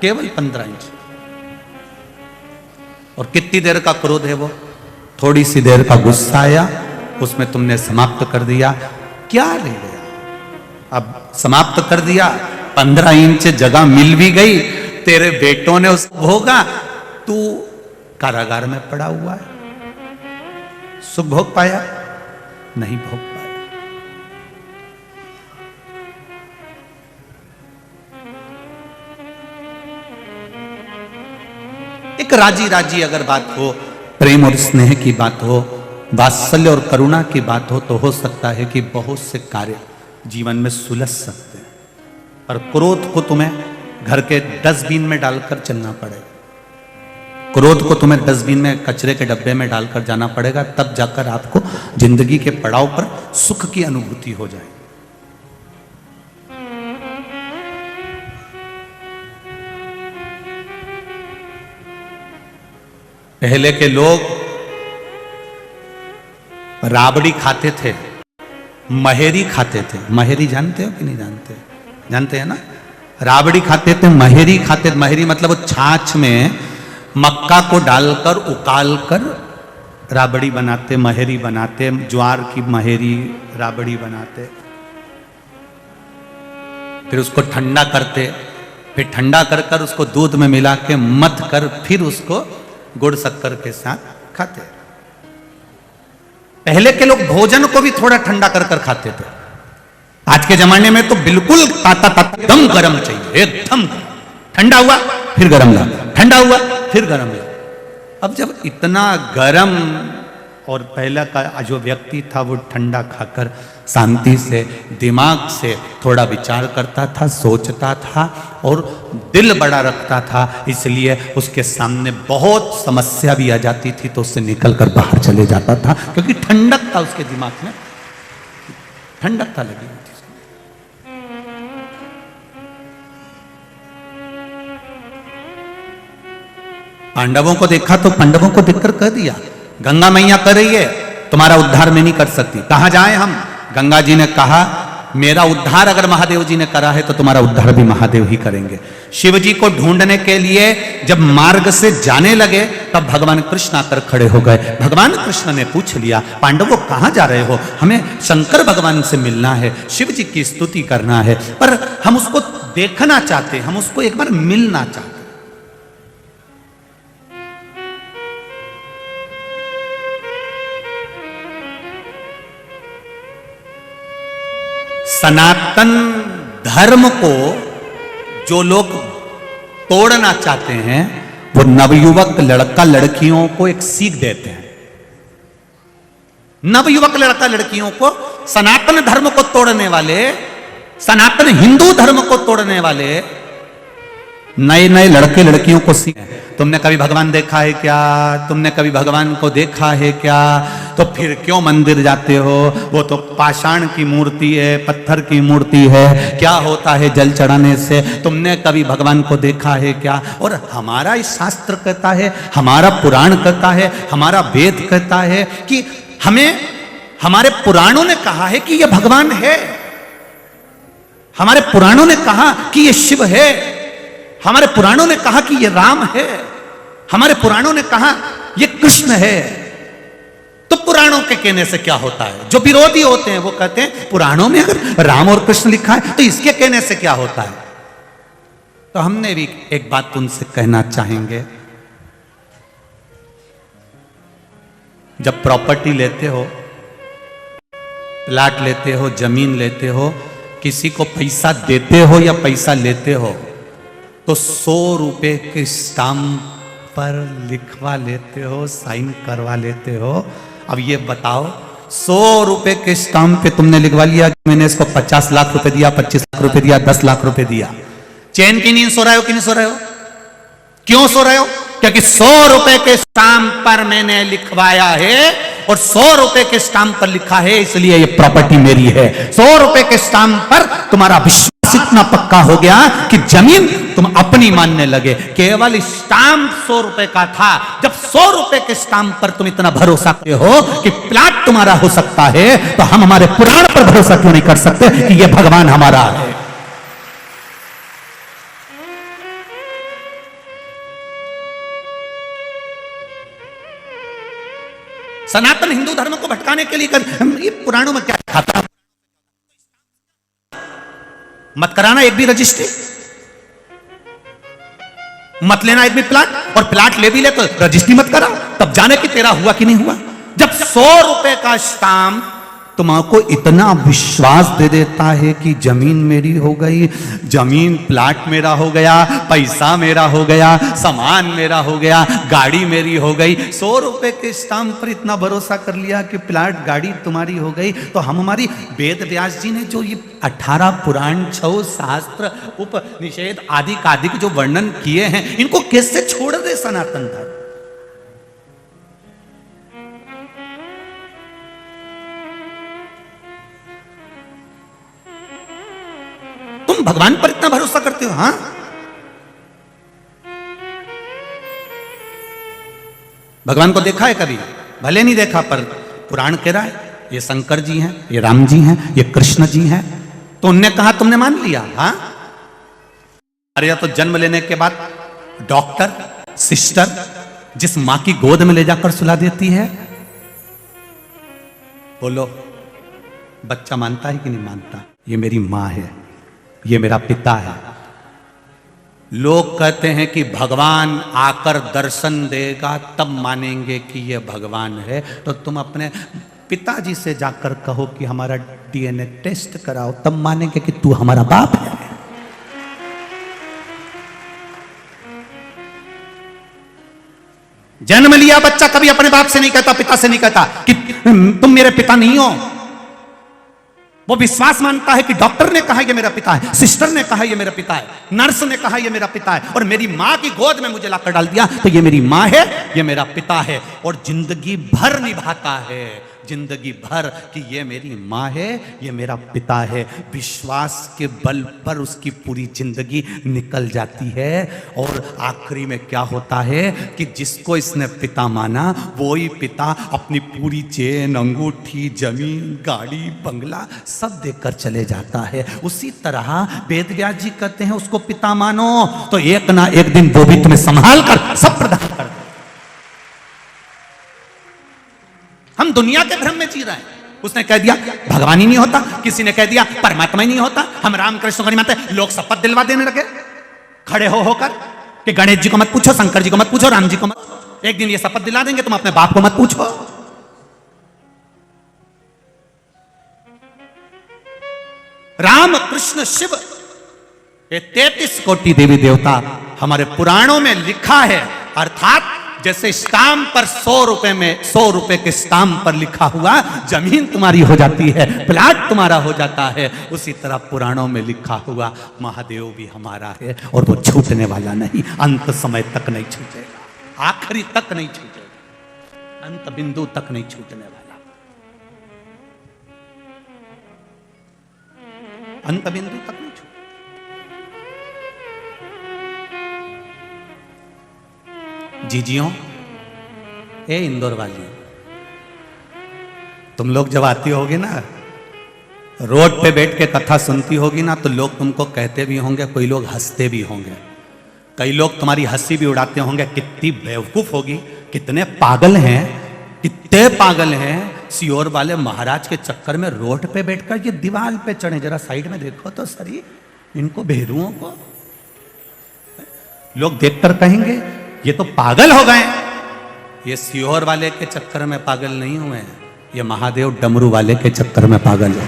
केवल 15 इंच, और कितनी देर का क्रोध है वो? थोड़ी सी देर का गुस्सा आया, उसमें तुमने समाप्त कर दिया, क्या ले गया? अब समाप्त कर दिया, 15 इंच जगह मिल भी गई, तेरे बेटों ने उसको भोगा, तू कारागार में पड़ा हुआ है। सुख भोग पाया? नहीं भोग पाया। एक राजी राजी अगर बात हो, प्रेम और स्नेह की बात हो, वात्सल्य और करुणा की बात हो, तो हो सकता है कि बहुत से कार्य जीवन में सुलझ सकते हैं। पर क्रोध को तुम्हें घर के डस्टबिन में डालकर चलना पड़ेगा। क्रोध को तुम्हें डस्टबिन में, कचरे के डब्बे में डालकर जाना पड़ेगा, तब जाकर आपको जिंदगी के पड़ाव पर सुख की अनुभूति हो जाएगी। पहले के लोग राबड़ी खाते थे, महेरी खाते थे। महेरी जानते हो कि नहीं जानते? जानते हैं ना? राबड़ी खाते थे, महेरी खाते थे। महेरी मतलब वो छाछ में मक्का को डालकर उकालकर राबड़ी बनाते, महेरी बनाते, ज्वार की महेरी राबड़ी बनाते। फिर उसको ठंडा करते, फिर ठंडा कर कर उसको दूध में मिला के मथ कर फिर उसको गुड़ शक्कर के साथ खाते। पहले के लोग भोजन को भी थोड़ा ठंडा कर कर खाते थे। आज के जमाने में तो बिल्कुल ताता ताता एकदम गर्म चाहिए, एकदम ठंडा हुआ फिर गर्म ला, ठंडा हुआ फिर गर्म ला। अब जब इतना गर्म, और पहला का जो व्यक्ति था वो ठंडा खाकर शांति से, दिमाग से थोड़ा विचार करता था, सोचता था और दिल बड़ा रखता था, इसलिए उसके सामने बहुत समस्या भी आ जाती थी तो उससे निकलकर बाहर चले जाता था, क्योंकि ठंडक था उसके दिमाग में, ठंडक था लगी। पांडवों को देखा तो पांडवों को देखकर कह दिया, गंगा मैया कर रही है, तुम्हारा उद्धार मैं नहीं कर सकती, कहां जाएं हम? गंगा जी ने कहा, मेरा उद्धार अगर महादेव जी ने करा है तो तुम्हारा उद्धार भी महादेव ही करेंगे। शिव जी को ढूंढने के लिए जब मार्ग से जाने लगे तब भगवान कृष्ण आकर खड़े हो गए। भगवान कृष्ण ने पूछ लिया, पांडवों कहां जा रहे हो? हमें शंकर भगवान से मिलना है, शिव जी की स्तुति करना है, पर हम उसको देखना चाहते, हम उसको एक बार मिलना चाहते। सनातन धर्म को जो लोग तोड़ना चाहते हैं वो नवयुवक लड़का लड़कियों को एक सीख देते हैं। नवयुवक लड़का लड़कियों को, सनातन धर्म को तोड़ने वाले, सनातन हिंदू धर्म को तोड़ने वाले नए नए लड़के लड़कियों को सीख। तुमने कभी भगवान देखा है क्या? तुमने कभी भगवान को देखा है क्या? तो फिर क्यों मंदिर जाते हो? वो तो पाषाण की मूर्ति है, पत्थर की मूर्ति है, क्या होता है जल चढ़ाने से? तुमने कभी भगवान को देखा है क्या? और हमारा इस शास्त्र कहता है, हमारा पुराण कहता है, हमारा वेद कहता है कि हमें, हमारे पुराणों ने कहा है कि यह भगवान है। हमारे पुराणों ने कहा कि ये शिव है, हमारे पुराणों ने कहा कि ये राम है, हमारे पुराणों ने कहा ये कृष्ण है। तो पुराणों के कहने से क्या होता है? जो विरोधी होते हैं वो कहते हैं पुराणों में अगर राम और कृष्ण लिखा है तो इसके कहने से क्या होता है? तो हमने भी एक बात तुमसे कहना चाहेंगे, जब प्रॉपर्टी लेते हो, प्लाट लेते हो, जमीन लेते हो, किसी को पैसा देते हो या पैसा लेते हो, तो 100 रुपए के स्टाम्प पर लिखवा लेते हो, साइन करवा लेते हो। अब ये बताओ, 100 रुपए के स्टाम्प पे तुमने लिखवा लिया कि मैंने इसको 50 लाख रुपए दिया, 25 लाख रुपए दिया, 10 लाख रुपए दिया। चैन की नींद सो रहे हो कि नहीं सो रहे हो? क्यों सो रहे हो? क्योंकि 100 रुपए के स्टाम्प पर मैंने लिखवाया है और 100 रुपए के स्टाम्प पर लिखा है, इसलिए ये प्रॉपर्टी मेरी है। 100 रुपए के स्टाम्प पर तुम्हारा विश्वास इतना पक्का हो गया कि जमीन तुम अपनी मानने लगे। केवल स्टाम्प 100 रुपए का था। जब 100 रुपए के स्टाम्प पर तुम इतना भरोसा करते हो कि प्लाट तुम्हारा हो सकता है, तो हम हमारे पुराण पर भरोसा क्यों नहीं कर सकते कि यह भगवान हमारा है? सनातन हिंदू धर्म को भटकाने के लिए ये पुराणों में क्या खाता? मत कराना एक भी रजिस्ट्री, मत लेना एक भी प्लाट, और प्लाट ले भी ले तो रजिस्ट्री मत करा, तब जाने कि तेरा हुआ कि नहीं हुआ। जब 100 रुपए का स्टाम्प तुमको इतना विश्वास दे देता है कि जमीन मेरी हो गई, जमीन प्लाट मेरा हो गया, पैसा मेरा हो गया, सामान मेरा हो गया, गाड़ी मेरी हो गई, 100 रुपए के स्टाम्प पर इतना भरोसा कर लिया कि प्लाट गाड़ी तुम्हारी हो गई, तो हम हमारी वेद व्यास जी ने जो ये 18 पुराण, 6 शास्त्र, उपनिषेध आदि कादिक जो वर्णन किए हैं, इनको कैसे छोड़ दे सनातन धर्म? तुम भगवान पर इतना भरोसा करते हो? हाँ, भगवान को देखा है कभी? भले नहीं देखा, पर पुराण कह रहा है ये शंकर जी हैं, ये राम जी हैं, ये कृष्ण जी हैं, तो उनने कहा तुमने मान लिया। हाँ, अरे तो जन्म लेने के बाद डॉक्टर, सिस्टर जिस मां की गोद में ले जाकर सुला देती है, बोलो बच्चा मानता है कि नहीं मानता? ये मेरी मां है, ये मेरा पिता है। लोग कहते हैं कि भगवान आकर दर्शन देगा तब मानेंगे कि ये भगवान है। तो तुम अपने पिताजी से जाकर कहो कि हमारा डीएनए टेस्ट कराओ, तब मानेंगे कि तू हमारा बाप है। जन्म लिया बच्चा कभी अपने बाप से नहीं कहता, पिता से नहीं कहता कि तुम मेरे पिता नहीं हो। वो विश्वास मानता है कि डॉक्टर ने कहा ये मेरा पिता है, सिस्टर ने कहा ये मेरा पिता है, नर्स ने कहा ये मेरा पिता है, और मेरी मां की गोद में मुझे लाकर डाल दिया तो ये मेरी मां है, ये मेरा पिता है। और जिंदगी भर निभाता है, जिंदगी भर कि ये मेरी मां है, ये मेरा पिता है। विश्वास के बल पर उसकी पूरी जिंदगी निकल जाती है। और आखिरी में क्या होता है कि जिसको इसने पिता माना वही पिता अपनी पूरी चेन, अंगूठी, जमीन, गाड़ी, बंगला सब देकर चले जाता है। उसी तरह वेद व्यास जी कहते हैं उसको पिता मानो तो एक ना एक दिन वो भी तुम्हें संभाल कर सब प्रदान कर दे। हम दुनिया के भ्रम में जी रहे हैं। उसने कह दिया भगवान ही नहीं होता, किसी ने कह दिया परमात्मा ही नहीं होता, हम रामकृष्ण को नहीं मानते। लोग शपथ दिलवा देने लगे खड़े होकर कि गणेश जी को मत पूछो, शंकर जी को मत पूछो, राम जी को मत। एक दिन ये शपथ दिला देंगे तुम अपने बाप को मत पूछो। राम, कृष्ण, शिव, ये 33 कोटि देवी देवता हमारे पुराणों में लिखा है। अर्थात जैसे स्टाम्प पर 100 रुपए में 100 रुपए के स्टाम्प पर लिखा हुआ जमीन तुम्हारी हो जाती है, प्लाट तुम्हारा हो जाता है, उसी तरह पुराणों में लिखा हुआ महादेव भी हमारा है और वो छूटने वाला नहीं, अंत समय तक नहीं छूटेगा, आखिरी तक नहीं छूटेगा, अंत बिंदु तक नहीं छूटने वाला, अंत बिंदु तक नहीं छूटेगा। जीजियों, ए इंदौर वाली, तुम लोग जब आती होगे ना रोड पे बैठ के कथा सुनती होगी ना तो लोग तुमको कहते भी होंगे, कोई लोग हंसते भी होंगे, कई लोग तुम्हारी हंसी भी उड़ाते होंगे, कितनी बेवकूफ होगी, कितने पागल हैं, कितने पागल हैं। सियोर वाले महाराज के चक्कर में रोड पे बैठकर ये दीवार पे चढ़े, जरा साइड में देखो तो सही इनको भेरुओं को। लोग देखकर कहेंगे ये तो पागल हो गए। ये सियोर वाले के चक्कर में पागल नहीं हुए हैं, ये महादेव डमरू वाले के चक्कर में पागल हो।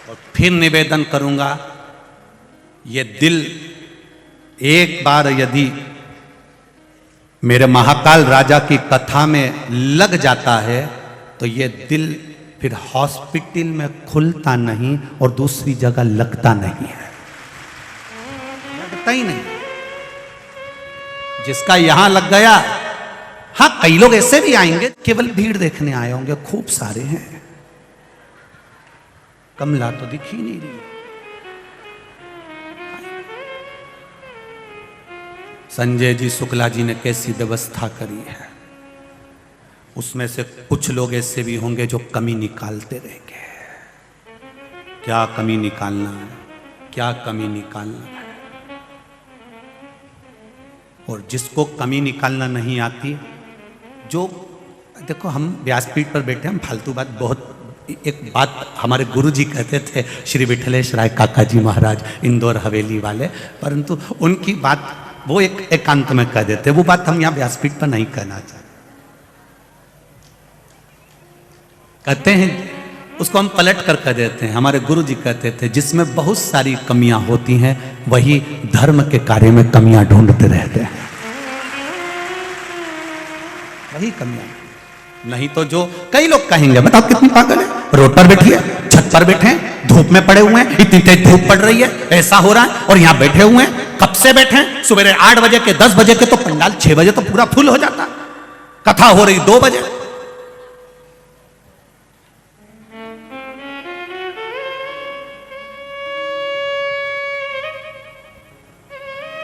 और फिर निवेदन करूंगा, ये दिल एक बार यदि मेरे महाकाल राजा की कथा में लग जाता है तो ये दिल फिर हॉस्पिटल में खुलता नहीं और दूसरी जगह लगता नहीं है, लगता ही नहीं। जिसका यहां लग गया, हाँ कई लोग ऐसे भी आएंगे केवल भीड़ देखने आए होंगे, खूब सारे हैं, कमला तो दिख ही नहीं रही। संजय जी शुक्ला जी ने कैसी व्यवस्था करी है, उसमें से कुछ लोग ऐसे भी होंगे जो कमी निकालते रहेंगे। क्या कमी निकालना है, क्या कमी निकालना है। और जिसको कमी निकालना नहीं आती, जो देखो हम व्यासपीठ पर बैठे, हम फालतू बात बहुत, एक बात हमारे गुरु जी कहते थे, श्री विठलेश राय काका जी महाराज इंदौर हवेली वाले, परंतु उनकी बात वो एक एकांत में कह देते, वो बात हम यहां व्यासपीठ पर नहीं कहना चाहते। कहते हैं उसको हम पलट कर कह देते हैं, हमारे गुरु जी कहते थे जिसमें बहुत सारी कमियां होती हैं वही धर्म के कार्य में कमियां ढूंढते रहते हैं, वही कमियां। नहीं तो जो कई लोग कहेंगे बताओ कितनी पागल है, रोड पर बैठी है, छत पर बैठे हैं, धूप में पड़े हुए हैं, इतनी तेज धूप पड़ रही है, ऐसा हो रहा है, और यहां बैठे हुए हैं, कब से बैठे हैं, सुबह 8 बजे के 10 बजे के तो पंडाल 6 बजे तो पूरा फुल हो जाता, कथा हो रही 2 बजे।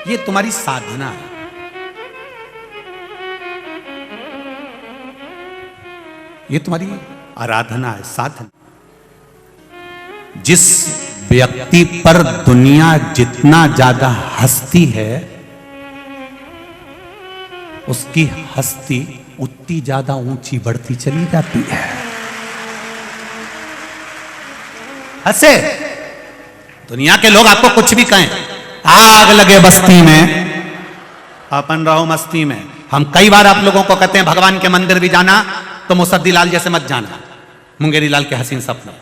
ये तुम्हारी साधना है, ये तुम्हारी आराधना है, साधना। जिस व्यक्ति पर दुनिया जितना ज्यादा हंसती है, उसकी हस्ती उतनी ज्यादा ऊंची बढ़ती चली जाती है। हंसे, दुनिया के लोग आपको कुछ भी कहें, आग लगे बस्ती में अपन रहो मस्ती में। हम कई बार आप लोगों को कहते हैं भगवान के मंदिर भी जाना तो मुसद्दी लाल जैसे मत जाना, मुंगेरी लाल के हसीन सपने।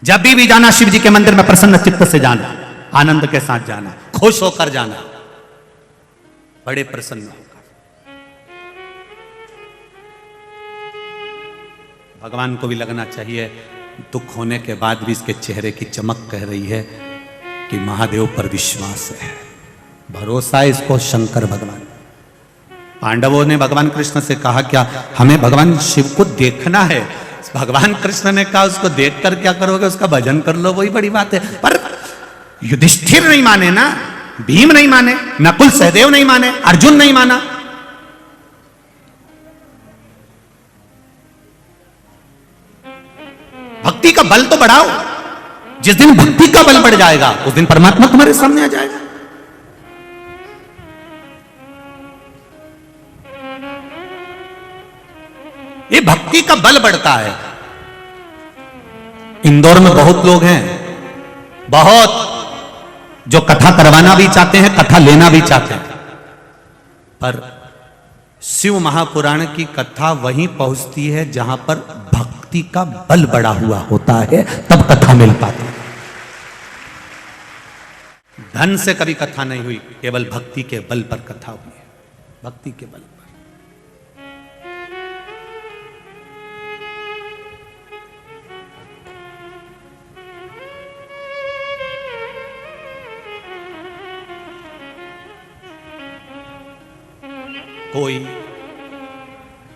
जब भी जाना शिव जी के मंदिर में प्रसन्न चित्त से जाना, आनंद के साथ जाना, खुश होकर जाना, बड़े प्रसन्न होकर। भगवान को भी लगना चाहिए, दुख होने के बाद भी इसके चेहरे की चमक कह रही है कि महादेव पर विश्वास है, भरोसा है इसको शंकर भगवान। पांडवों ने भगवान कृष्ण से कहा क्या हमें भगवान शिव को देखना है, भगवान कृष्ण ने कहा उसको देखकर क्या करोगे, उसका भजन कर लो, वही बड़ी बात है। पर युधिष्ठिर नहीं माने ना, भीम नहीं माने, नकुल सहदेव नहीं माने, अर्जुन नहीं माना। भक्ति का बल तो बढ़ाओ, जिस दिन भक्ति का बल बढ़ जाएगा उस दिन परमात्मा तुम्हारे सामने आ जाएगा। ये भक्ति का बल बढ़ता है। इंदौर में बहुत लोग हैं, बहुत, जो कथा करवाना भी चाहते हैं, कथा लेना भी चाहते हैं, पर शिव महापुराण की कथा वहीं पहुंचती है जहां पर भक्ति का बल बढ़ा हुआ होता है, तब कथा मिल पाती है। धन से कभी कथा नहीं हुई, केवल भक्ति के बल पर कथा हुई है, भक्ति के बल पर। कोई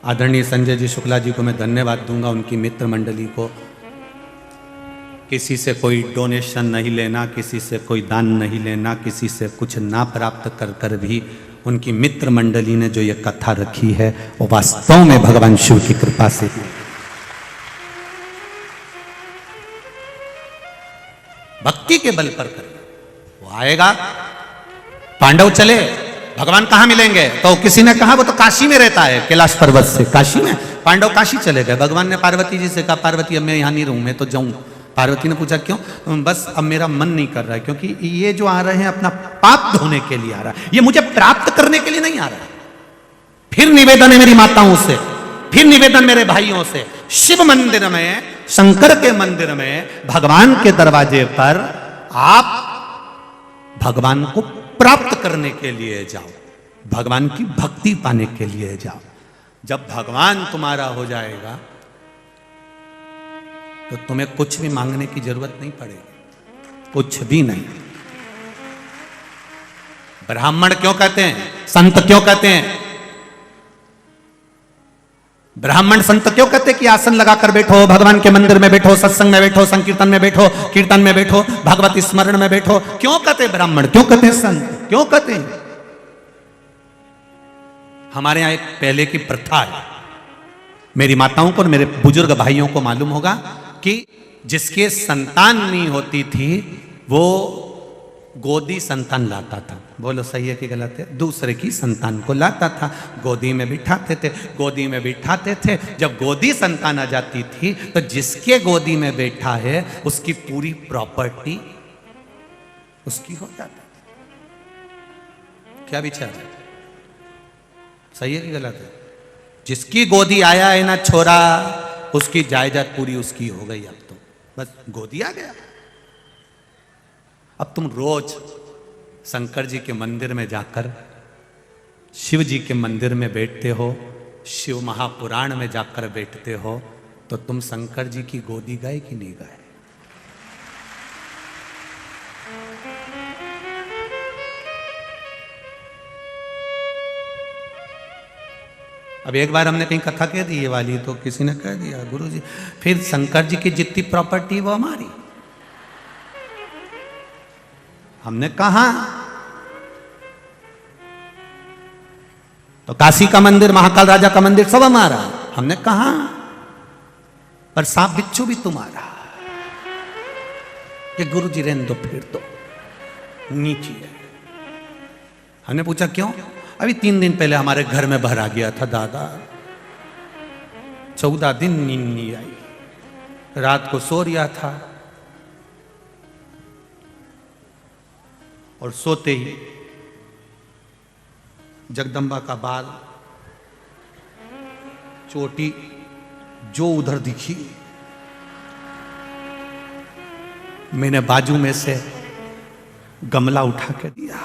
आदरणीय संजय जी शुक्ला जी को मैं धन्यवाद दूंगा, उनकी मित्र मंडली को। किसी से कोई डोनेशन नहीं लेना, किसी से कोई दान नहीं लेना, किसी से कुछ ना प्राप्त कर कर भी उनकी मित्र मंडली ने जो ये कथा रखी है वो वास्तव में भगवान शिव की कृपा से। भक्ति के बल पर करेगा वो आएगा। पांडव चले, भगवान कहाँ मिलेंगे? तो किसी ने कहा वो तो काशी में रहता है, कैलाश पर्वत से काशी में। पांडव काशी चले गए। भगवान ने पार्वती जी से कहा, पार्वती अब मैं यहाँ नहीं रहूं, मैं तो जाऊं। पार्वती ने पूछा क्यों? बस अब मेरा मन नहीं कर रहा है, क्योंकि ये जो आ रहे हैं अपना पाप धोने के लिए आ रहा है, ये मुझे प्राप्त करने के लिए नहीं आ रहा। फिर निवेदन है मेरी माताओं से, फिर निवेदन मेरे भाइयों से, शिव मंदिर में, शंकर के मंदिर में, भगवान के दरवाजे पर आप भगवान को प्राप्त करने के लिए जाओ, भगवान की भक्ति पाने के लिए जाओ। जब भगवान तुम्हारा हो जाएगा तो तुम्हें कुछ भी मांगने की जरूरत नहीं पड़ेगी, कुछ भी नहीं। ब्राह्मण क्यों कहते हैं, संत क्यों कहते हैं? ब्राह्मण संत क्यों कहते हैं कि आसन लगाकर बैठो, भगवान के मंदिर में बैठो, सत्संग में बैठो, संकीर्तन में बैठो, कीर्तन में बैठो, भगवत स्मरण में बैठो? क्यों कहते हैं ब्राह्मण, क्यों कहते हैं संत, क्यों कहते हैं? हमारे यहां एक पहले की प्रथा है, मेरी माताओं को और मेरे बुजुर्ग भाइयों को मालूम होगा कि जिसके संतान नहीं होती थी वो गोदी संतान लाता था। बोलो सही है कि गलत है? दूसरे की संतान को लाता था, गोदी में बिठाते थे, गोदी में बिठाते थे। जब गोदी संतान आ जाती थी तो जिसके गोदी में बैठा है उसकी पूरी प्रॉपर्टी उसकी हो जाती थी। क्या विचार है? सही है कि गलत है? जिसकी गोदी आया है ना छोरा, उसकी जायदाद पूरी उसकी हो गई। अब तो बस गोदी आ गया। अब तुम रोज शंकर जी के मंदिर में जाकर शिव जी के मंदिर में बैठते हो, शिव महापुराण में जाकर बैठते हो, तो तुम शंकर जी की गोदी गए कि नहीं गए? अब एक बार हमने कहीं कथा कह दी ये वाली, तो किसी ने कह दिया गुरुजी फिर शंकर जी की जितनी प्रॉपर्टी वो हमारी। हमने कहा तो काशी का मंदिर, महाकाल राजा का मंदिर सब हमारा। हमने कहा पर सांप बिच्छू भी तुम्हारा। ये गुरुजी रहने दो, फिर तो नीची है। हमने पूछा क्यों? अभी 3 दिन पहले हमारे घर में बाहर आ गया था दादा, 14 दिन नींद नहीं आई, रात को सो रिया था और सोते ही जगदम्बा का बाल, चोटी जो उधर दिखी, मैंने बाजू में से गमला उठा के दिया।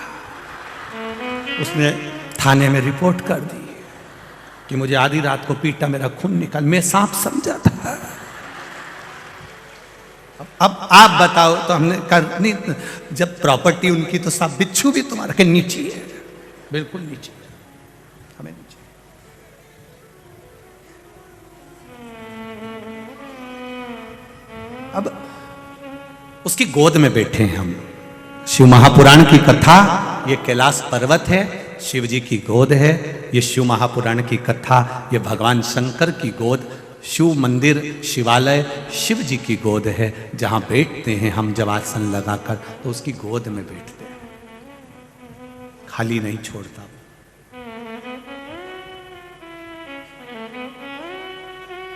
उसने थाने में रिपोर्ट कर दी कि मुझे आधी रात को पीटा, मेरा खून निकाल, मैं सांप समझा था। अब आप बताओ। तो हमने कहा नहीं, जब प्रॉपर्टी उनकी तो सांप बिच्छू भी तुम्हारा के नीचे है, बिल्कुल नीचे है, हमें नीचे। अब उसकी गोद में बैठे हैं हम। शिव महापुराण की कथा, ये कैलाश पर्वत है, शिव जी की गोद है। ये शिव महापुराण की कथा, ये भगवान शंकर की गोद, शिव मंदिर, शिवालय शिव जी की गोद है, जहां बैठते हैं हम जब आसन लगाकर, तो उसकी गोद में बैठते हैं, खाली नहीं छोड़ता।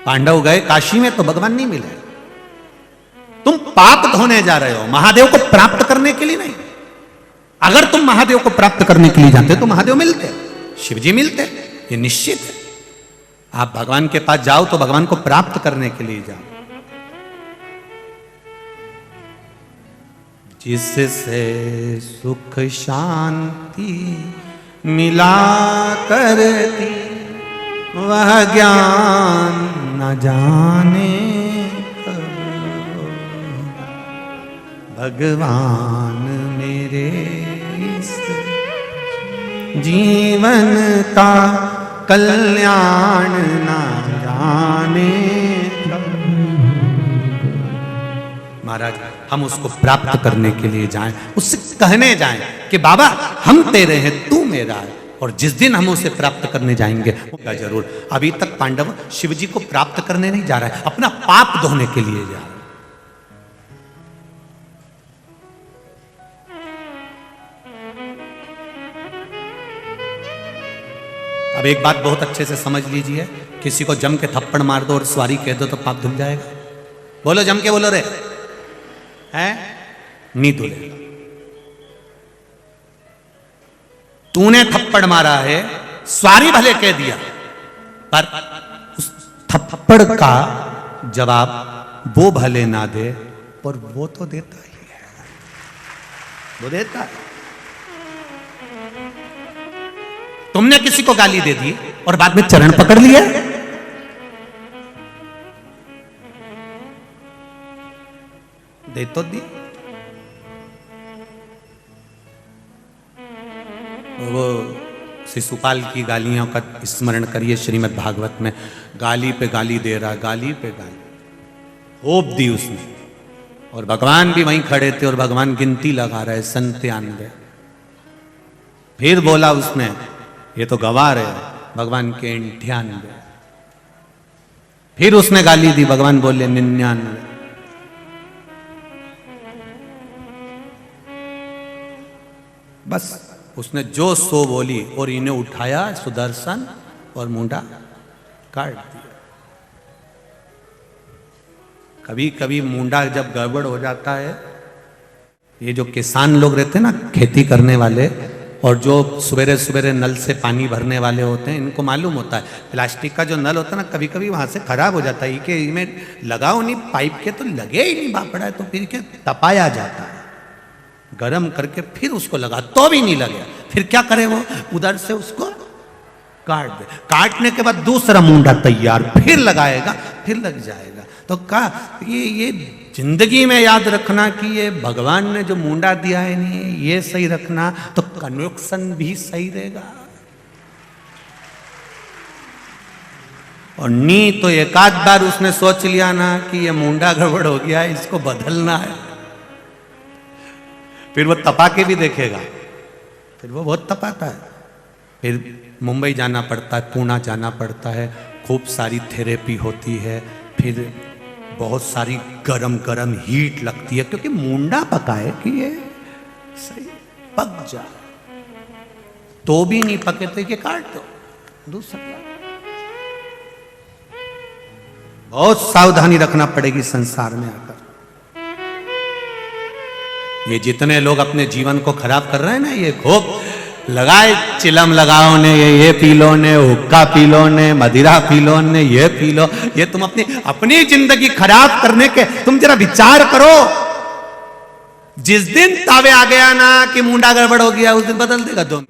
पांडव गए काशी में तो भगवान नहीं मिले। तुम पाप धोने जा रहे हो, महादेव को प्राप्त करने के लिए नहीं। अगर तुम महादेव को प्राप्त करने के लिए जाते तो महादेव मिलते, शिव जी मिलते, ये निश्चित है। आप भगवान के पास जाओ तो भगवान को प्राप्त करने के लिए जाओ। जिससे सुख शांति मिला करती, वह ज्ञान न जाने भगवान मेरे इस जीवन का कल्याण ना जाने। महाराज हम उसको प्राप्त करने के लिए जाएं, उससे कहने जाएं कि बाबा हम तेरे हैं, तू मेरा है। और जिस दिन हम उसे प्राप्त करने जाएंगे होगा जरूर। अभी तक पांडव शिव जी को प्राप्त करने नहीं जा रहा है, अपना पाप धोने के लिए जा रहा है। अब एक बात बहुत अच्छे से समझ लीजिए, किसी को जम के थप्पड़ मार दो और सॉरी कह दो तो पाप धुल जाएगा? बोलो, जम के बोलो रे, है नहीं धुलेगा। तूने थप्पड़ मारा है, सॉरी भले कह दिया, पर उस थप्पड़ का जवाब वो भले ना दे, पर वो तो देता ही है, वो देता है। तुमने किसी को गाली दे दी और बाद में चरण पकड़ लिया, दे तो दी। वो शिशुपाल की गालियों का स्मरण करिए श्रीमद् भागवत में, गाली पे गाली दे रहा, गाली पे गाली होप दी उसने, और भगवान भी वहीं खड़े थे और भगवान गिनती लगा रहे 97। फिर बोला उसने, ये तो गवार है, भगवान के 98। फिर उसने गाली दी, भगवान बोले 99। बस उसने जो सो बोली और इन्हें उठाया सुदर्शन और मुंडा काट दिया। कभी कभी मुंडा जब गड़बड़ हो जाता है, ये जो किसान लोग रहते हैं ना, खेती करने वाले, और जो सवेरे सवेरे नल से पानी भरने वाले होते हैं, इनको मालूम होता है प्लास्टिक का जो नल होता है ना, कभी कभी वहां से खराब हो जाता है, कि इनमें लगाओ नहीं पाइप के तो लगे ही नहीं बापड़ा है, तो फिर क्या तपाया जाता है, गरम करके फिर उसको लगा तो भी नहीं लगे, फिर क्या करे वो, उधर से उसको काट दे, काटने के बाद दूसरा मुंडा तैयार, फिर लगाएगा, फिर लग जाएगा। तो ये जिंदगी में याद रखना कि ये भगवान ने जो मुंडा दिया है नहीं, ये सही रखना तो कनेक्शन भी सही रहेगा। और नी तो एक आध बार उसने सोच लिया ना कि ये मुंडा गड़बड़ हो गया है, इसको बदलना है, फिर वो तपा के भी देखेगा, फिर वो बहुत तपाता है, फिर मुंबई जाना पड़ता है, पूना जाना पड़ता है, खूब सारी थेरेपी होती है, फिर बहुत सारी गरम गरम हीट लगती है, क्योंकि मुंडा पकाए कि ये सही पक जाए, तो भी नहीं पके तो ये काट दो दूसरा। बहुत सावधानी रखना पड़ेगी संसार में आकर। ये जितने लोग अपने जीवन को खराब कर रहे हैं ना, ये खूब लगाए, चिलम लगाओ ने, ये पी लो ने, हुक्का पी लो ने, मदिरा पी लो ने, ये पी लो, ये तुम अपनी जिंदगी खराब करने के तुम जरा विचार करो। जिस दिन तावे आ गया ना कि मुंडा गड़बड़ हो गया, उस दिन बदल देगा तुम,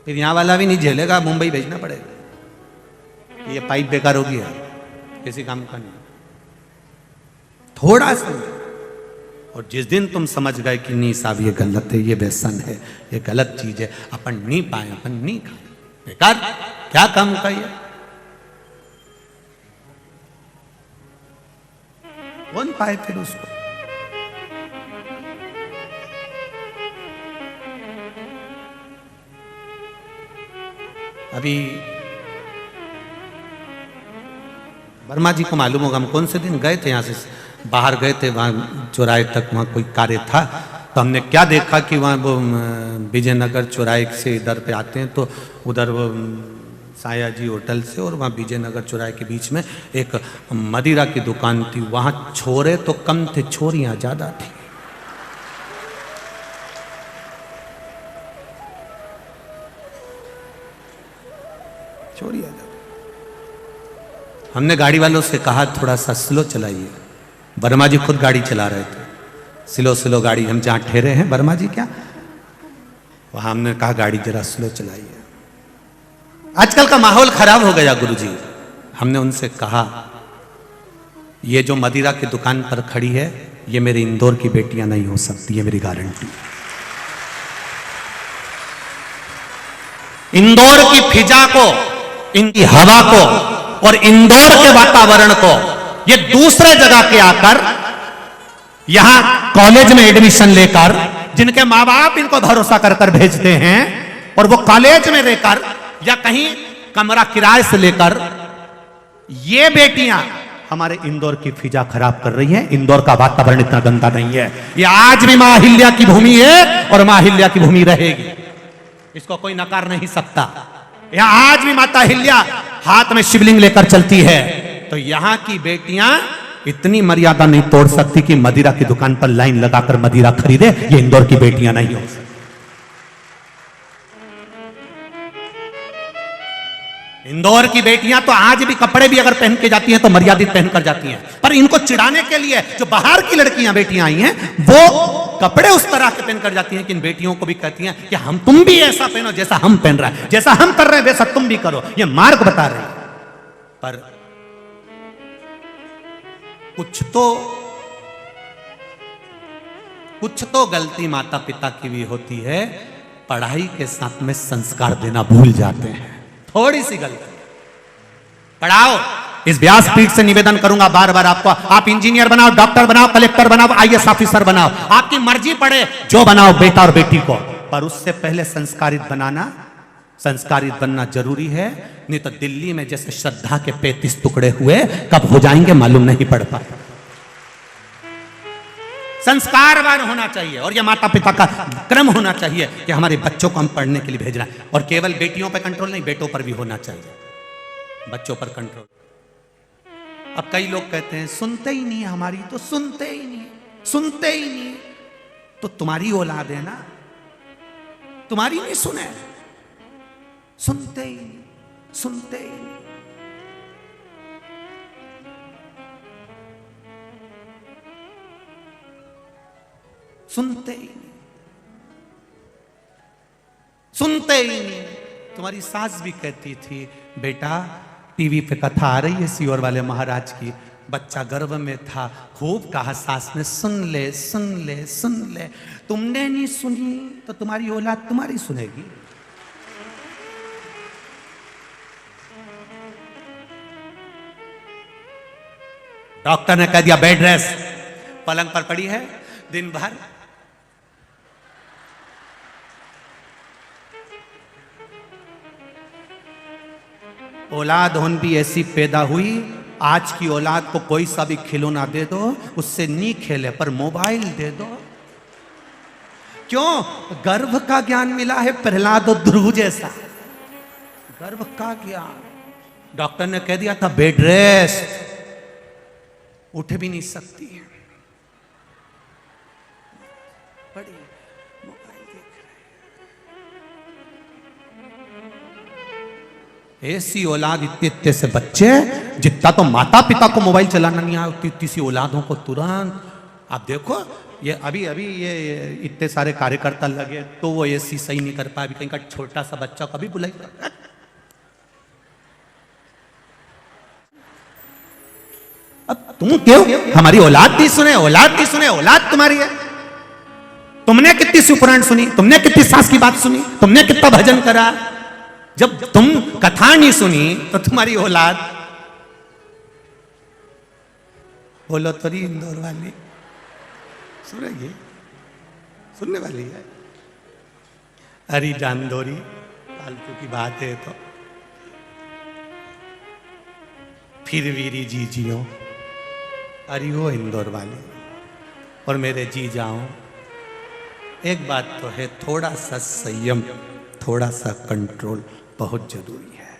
फिर यहां वाला भी नहीं झेलेगा, मुंबई भेजना पड़ेगा, ये पाइप बेकार हो गया, किसी काम का नहीं। थोड़ा सा, और जिस दिन तुम समझ गए कि नहीं साहब ये गलत है, ये व्यसन है, ये गलत चीज है, अपन नहीं पाए, अपन नहीं खाए, बेकार क्या काम का ये, कौन पाए फिर उसको। अभी वर्मा जी को मालूम होगा, हम कौन से दिन गए थे, यहां से बाहर गए थे, वहाँ चौराहे तक वहाँ कोई कार्य था, तो हमने क्या देखा कि वहाँ वो विजयनगर चौराहे से इधर पे आते हैं, तो उधर वो साया जी होटल से और वहाँ विजयनगर चौराहे के बीच में एक मदिरा की दुकान थी, वहाँ छोरे तो कम थे, छोरियाँ ज़्यादा थी। छोरियाँ ज़्यादा। हमने गाड़ी वालों से कहा थोड़ा सा स्लो चलाइए, वर्मा जी खुद गाड़ी चला रहे थे, स्लो स्लो गाड़ी, हम जहाँ ठहरे हैं वर्मा जी क्या, वहाँ हमने कहा गाड़ी जरा स्लो चलाइए। आजकल का माहौल खराब हो गया गुरुजी, हमने उनसे कहा ये जो मदिरा की दुकान पर खड़ी है, ये मेरे इंदौर की बेटियां नहीं हो सकती, ये मेरी गारंटी। इंदौर की फिजा को, इनकी हवा को और इंदौर के वातावरण को ये दूसरे जगह के आकर यहां कॉलेज में एडमिशन लेकर, जिनके माँ बाप इनको भरोसा कर कर भेजते हैं, और वो कॉलेज में रहकर या कहीं कमरा किराए से लेकर, ये बेटियां हमारे इंदौर की फिजा खराब कर रही हैं। इंदौर का वातावरण इतना गंदा नहीं है, ये आज भी मां अहिल्या की भूमि है और मां अहिल्या की भूमि रहेगी। इसको कोई नकार नहीं सकता। यहां आज भी माता अहिल्या हाथ में शिवलिंग लेकर चलती है, तो यहां की बेटियां इतनी मर्यादा नहीं तोड़ सकती कि मदिरा की दुकान पर लाइन लगाकर मदिरा खरीदे। ये इंदौर की बेटियां नहीं हो सकती। इंदौर की बेटियां तो आज भी कपड़े भी अगर पहन के जाती हैं तो मर्यादित पहनकर जाती हैं, पर इनको चिढ़ाने के लिए जो बाहर की लड़कियां बेटियां आई हैं वो कपड़े उस तरह के पहनकर जाती हैं कि इन बेटियों को भी कहती हैं कि हम तुम भी ऐसा पहनो जैसा हम पहन रहे हैं, जैसा हम कर रहे हैं वैसा तुम भी करो। ये मार्ग बता रहे हैं। पर कुछ तो गलती माता पिता की भी होती है, पढ़ाई के साथ में संस्कार देना भूल जाते हैं। थोड़ी सी गलती। पढ़ाओ। इस व्यासपीठ से निवेदन करूंगा बार बार आपको, आप इंजीनियर बनाओ, डॉक्टर बनाओ, कलेक्टर बनाओ, आईएएस ऑफिसर बनाओ, आपकी मर्जी पड़े जो बनाओ बेटा और बेटी को, पर उससे पहले संस्कारित बनना जरूरी है। नहीं तो दिल्ली में जैसे श्रद्धा के 35 टुकड़े हुए, कब हो जाएंगे मालूम नहीं पड़ पाता। संस्कारवान होना चाहिए और यह माता पिता का क्रम होना चाहिए कि हमारे बच्चों को हम पढ़ने के लिए भेज रहे हैं। और केवल बेटियों पर कंट्रोल नहीं, बेटों पर भी होना चाहिए, बच्चों पर कंट्रोल। अब कई लोग कहते हैं सुनते ही नहीं, हमारी तो सुनते ही नहीं। तो तुम्हारी औलाद है ना, तुम्हारी नहीं सुने, सुनते ही नहीं। सुनते ही नहीं। तुम्हारी सास भी कहती थी बेटा टीवी पे कथा आ रही है सियोर वाले महाराज की, बच्चा गर्भ में था, खूब कहा सास ने सुन ले। तुमने नहीं सुनी तो तुम्हारी औलाद तुम्हारी सुनेगी। डॉक्टर ने कह दिया बेड रेस्ट, पलंग पर पड़ी है दिन भर। औलाद होन भी ऐसी पैदा हुई, आज की औलाद को कोई सा भी खिलौना दे दो उससे नहीं खेले, पर मोबाइल दे दो। क्यों? गर्भ का ज्ञान मिला है प्रहलाद और ध्रुव जैसा, गर्भ का ज्ञान। डॉक्टर ने कह दिया था बेड रेस्ट, उठ भी नहीं सकती है, बड़ी मोबाइल देख रहे हैं। ऐसी औलाद, इतने से बच्चे, जितना तो माता पिता को मोबाइल चलाना नहीं आया उतनी सी औलादों को तुरंत। आप देखो ये अभी ये इतने सारे कार्यकर्ता लगे तो वो ऐसी सही नहीं कर पाया। अभी कहीं का छोटा सा बच्चा कभी बुलाई, अब तुम क्यों हमारी औलाद नहीं सुने, औलाद तुम्हारी है। तुमने कितनी सुपुराण सुनी, तुमने कितनी सास की बात सुनी, तुमने कितना भजन करा। जब तुम कथा नहीं सुनी तो तुम्हारी औलाद, बोलो तो नहीं इंदौर वाली सुनेगी, सुनने वाली है। अरे जानदोरी फालतू की बात है तो फिर वीरी जी जियो। अरे वो इंदौर वाले और मेरे जी जाओ, एक बात तो है, थोड़ा सा संयम, थोड़ा सा कंट्रोल बहुत जरूरी है।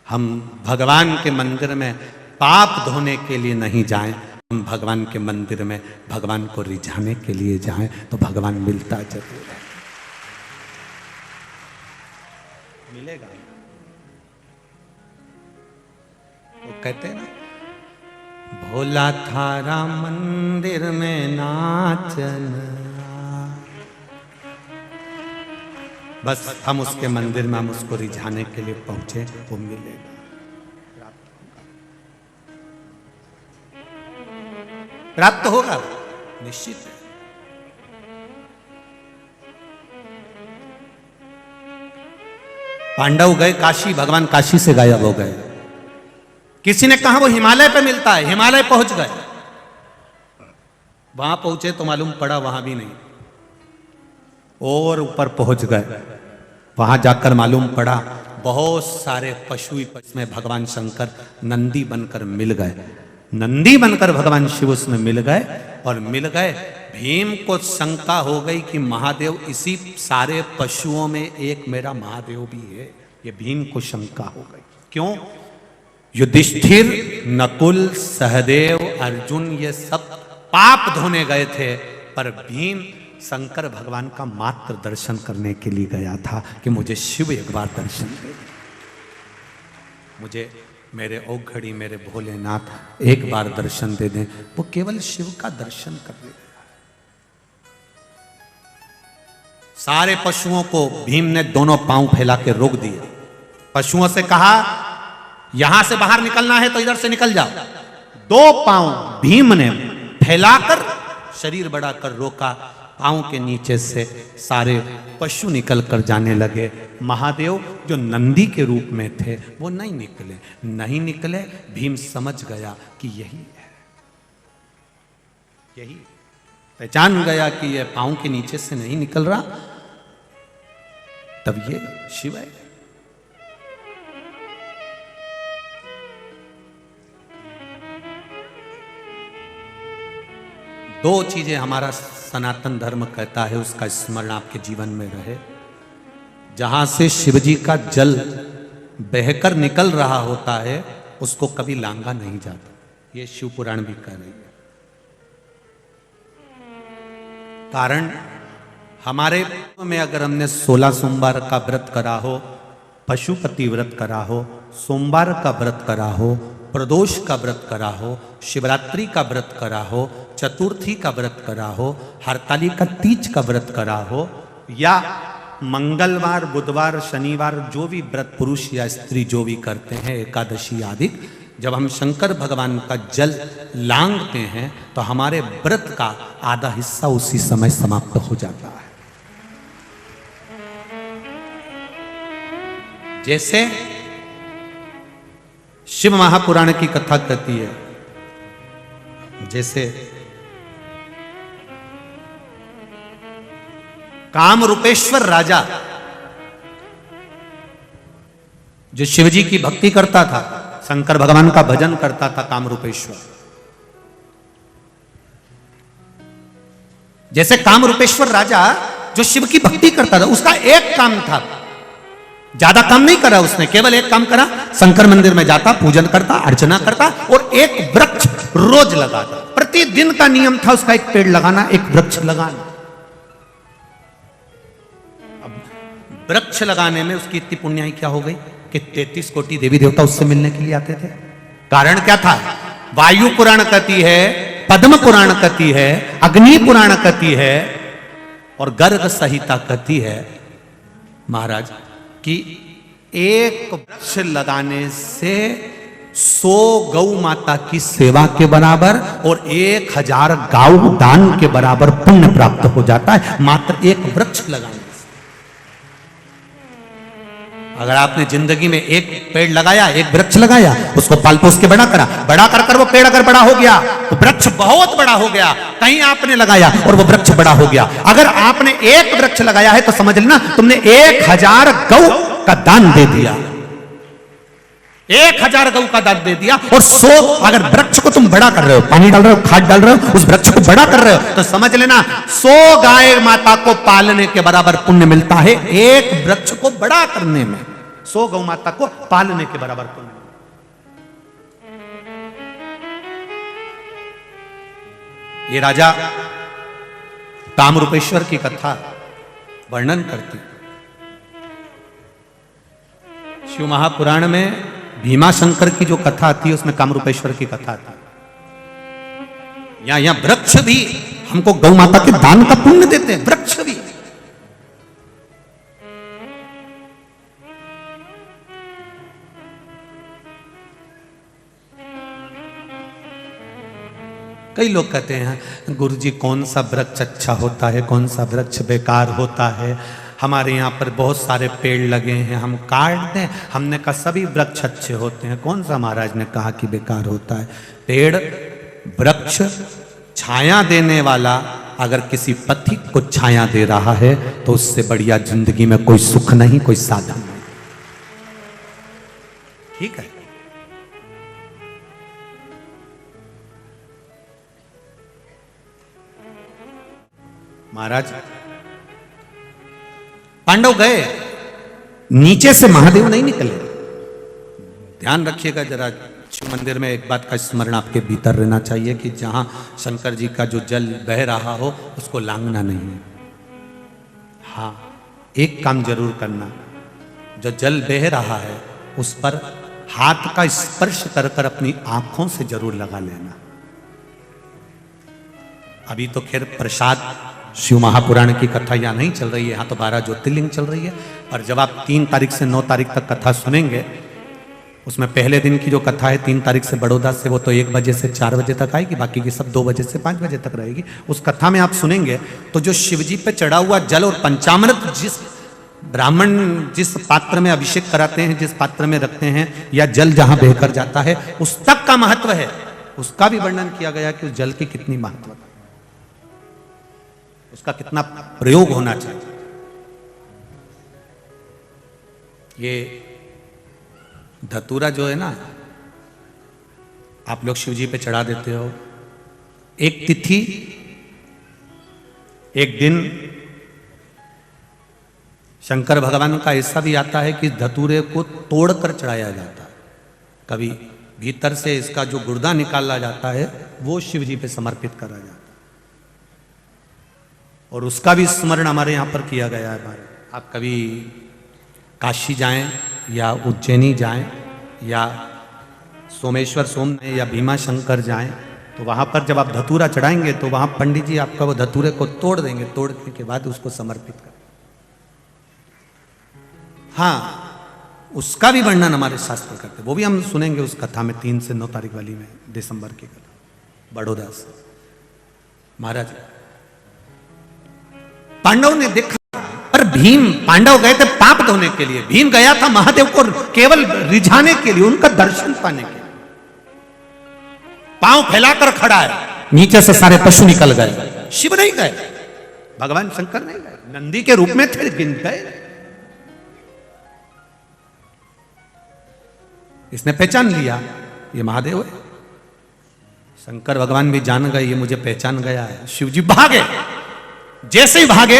हम भगवान के मंदिर में पाप धोने के लिए नहीं जाएं, हम भगवान के मंदिर में भगवान को रिझाने के लिए जाएं तो भगवान मिलता जरूर है, मिलेगा। वो कहते हैं ना, भोला थारा मंदिर में नाचना, बस हम उसके मंदिर में, हम उसको रिझाने के लिए पहुंचे, वो मिलेगा, प्राप्त होगा, निश्चित है। पांडव गए काशी, भगवान काशी से गायब हो गए। किसी ने कहा वो हिमालय पे मिलता है, हिमालय पहुंच गए, वहां पहुंचे तो मालूम पड़ा वहां भी नहीं, और ऊपर पहुंच गए, वहां जाकर मालूम पड़ा बहुत सारे पशु में भगवान शंकर नंदी बनकर मिल गए, नंदी बनकर भगवान शिव उसमें मिल गए, और मिल गए भीम को शंका हो गई कि महादेव इसी सारे पशुओं में एक मेरा महादेव भी है। ये भीम को शंका हो गई। क्यों? युधिष्ठिर, नकुल, सहदेव, अर्जुन ये सब पाप धोने गए थे, पर भीम शंकर भगवान का मात्र दर्शन करने के लिए गया था कि मुझे शिव एक बार दर्शन दे, मुझे मेरे औघड़ी, मेरे भोलेनाथ एक बार दर्शन दे दें। वो केवल शिव का दर्शन करने गया। सारे पशुओं को भीम ने दोनों पांव फैला के रोक दिए। पशुओं से कहा, यहां से बाहर निकलना है तो इधर से निकल जाओ। दो पांव भीम ने फैलाकर शरीर बढ़ाकर रोका। पांव के नीचे से सारे पशु निकल कर जाने लगे। महादेव जो नंदी के रूप में थे वो नहीं निकले। भीम समझ गया कि यही है, यही पहचान गया कि यह पांव के नीचे से नहीं निकल रहा, तब ये शिव है। दो चीजें हमारा सनातन धर्म कहता है, उसका स्मरण आपके जीवन में रहे। जहां से शिवजी का जल बहकर निकल रहा होता है उसको कभी लांगा नहीं जाता। ये शिव पुराण भी कह रही है। कारण हमारे में अगर हमने 16 सोमवार का व्रत करा हो, पशुपति व्रत करा हो, सोमवार का व्रत करा हो, प्रदोष का व्रत करा हो, शिवरात्रि का व्रत करा हो, चतुर्थी का व्रत करा हो, हरतालिका तीज का व्रत करा हो, या मंगलवार, बुधवार, शनिवार जो भी व्रत पुरुष या स्त्री जो भी करते हैं, एकादशी आदि, जब हम शंकर भगवान का जल लांघते हैं तो हमारे व्रत का आधा हिस्सा उसी समय समाप्त हो जाता है। जैसे शिव महापुराण की कथा कहती है, जैसे कामरूपेश्वर राजा जो शिवजी की भक्ति करता था, शंकर भगवान का भजन करता था, कामरूपेश्वर, जैसे कामरूपेश्वर राजा जो शिव की भक्ति करता था, उसका एक काम था, ज्यादा काम नहीं करा उसने, केवल एक काम करा, शंकर मंदिर में जाता, पूजन करता, अर्चना करता और एक वृक्ष रोज लगाता। प्रतिदिन का नियम था उसका एक पेड़ लगाना, एक वृक्ष लगाना। अब वृक्ष लगाने में उसकी इतनी पुण्याई क्या हो गई कि 33 कोटि देवी देवता उससे मिलने के लिए आते थे। कारण क्या था? वायु पुराण कहती है, पद्म पुराण कहती है, अग्नि पुराण कहती है और गर्ग संहिता कहती है महाराज कि एक वृक्ष लगाने से 100 गौ माता की सेवा के बराबर और 1000 गाऊ दान के बराबर पुण्य प्राप्त हो जाता है, मात्र एक वृक्ष लगाने से। अगर आपने जिंदगी में एक पेड़ लगाया, एक वृक्ष लगाया, उसको पाल पोस के बड़ा करा, बड़ा कर वो पेड़ अगर बड़ा हो गया तो वृक्ष बहुत बड़ा हो गया। कहीं आपने लगाया और वो वृक्ष बड़ा हो गया। अगर आपने एक वृक्ष लगाया है तो समझ लेना तुमने 1000 गौ का दान दे दिया, 1000 गौ का दान दे दिया। और 100 अगर वृक्ष को तुम बड़ा कर रहे हो, पानी डाल रहे हो, खाद डाल रहे हो, उस वृक्ष को बड़ा कर रहे हो, तो समझ लेना 100 गाय माता को पालने के बराबर पुण्य मिलता है एक वृक्ष को बड़ा करने में। 100 गौ माता को पालने के बराबर पुण्य। ये राजा कामरूपेश्वर की कथा वर्णन करती। शिव महापुराण में भीमा शंकर की जो कथा आती है उसमें कामरूपेश्वर की कथा आती है। यहां वृक्ष भी हमको गौ माता के दान का पुण्य देते हैं, वृक्ष भी। कई लोग कहते हैं गुरुजी कौन सा वृक्ष अच्छा होता है, कौन सा वृक्ष बेकार होता है। हमारे यहाँ पर बहुत सारे पेड़ लगे हैं, हम काट दें। हमने कहा सभी वृक्ष अच्छे होते हैं। कौन सा महाराज ने कहा कि बेकार होता है? पेड़ वृक्ष छाया देने वाला अगर किसी पथिक को छाया दे रहा है तो उससे बढ़िया जिंदगी में कोई सुख नहीं, कोई साधन नहीं। ठीक है। महाराज पांडव गए, नीचे से महादेव नहीं निकले। ध्यान रखिएगा जरा, शिव मंदिर में एक बात का स्मरण आपके भीतर रहना चाहिए कि जहां शंकर जी का जो जल बह रहा हो उसको लांघना नहीं है। हाँ, एक काम जरूर करना, जो जल बह रहा है उस पर हाथ का स्पर्श कर कर अपनी आंखों से जरूर लगा लेना। अभी तो खैर प्रसाद शिव महापुराण की कथा यहाँ नहीं चल रही है, यहाँ तो 12 ज्योतिर्लिंग चल रही है। और जब आप 3 तारीख से 9 तारीख तक कथा सुनेंगे, उसमें पहले दिन की जो कथा है 3 तारीख से बड़ौदा से, वो तो 1 बजे से 4 बजे तक आएगी, बाकी की सब 2 बजे से 5 बजे तक रहेगी। उस कथा में आप सुनेंगे तो जो शिव जी पे चढ़ा हुआ जल और पंचामृत, जिस ब्राह्मण जिस पात्र में अभिषेक कराते हैं, जिस पात्र में रखते हैं, या जल जहां बहकर जाता है, उस तक का महत्व है, उसका भी वर्णन किया गया कि उस जल की कितनी महत्व, उसका कितना प्रयोग होना चाहिए। ये धतूरा जो है ना, आप लोग शिव जी पे चढ़ा देते हो। एक तिथि, एक दिन शंकर भगवान का ऐसा भी आता है कि धतूरे को तोड़कर चढ़ाया जाता है। कभी भीतर से इसका जो गुर्दा निकाला जाता है वो शिव जी पे समर्पित करा जाता है, और उसका भी स्मरण हमारे यहाँ पर किया गया है। आप कभी काशी जाएं या उज्जैनी जाएं या सोमेश्वर सोम या भीमा शंकर जाएं, तो वहाँ पर जब आप धतूरा चढ़ाएंगे तो वहाँ पंडित जी आपका वो धतूरे को तोड़ देंगे, तोड़ने के बाद उसको समर्पित करें। हाँ, उसका भी वर्णन हमारे शास्त्र करते हैं, वो भी हम सुनेंगे उस कथा में 3 से 9 तारीख वाली में, दिसंबर की कथा बड़ौदा से। महाराज पांडव ने देखा, पर भीम, पांडव गए थे पाप धोने के लिए, भीम गया था महादेव को केवल रिझाने के लिए, उनका दर्शन पाने के लिए। पांव फैलाकर खड़ा है, नीचे से सारे पशु निकल गए। शिव नहीं गए, भगवान शंकर नहीं गए, नंदी के रूप में थे, गिन गए। इसने पहचान लिया ये महादेव है। शंकर भगवान भी जान गए ये मुझे पहचान गया है। शिव जी भागे, जैसे ही भागे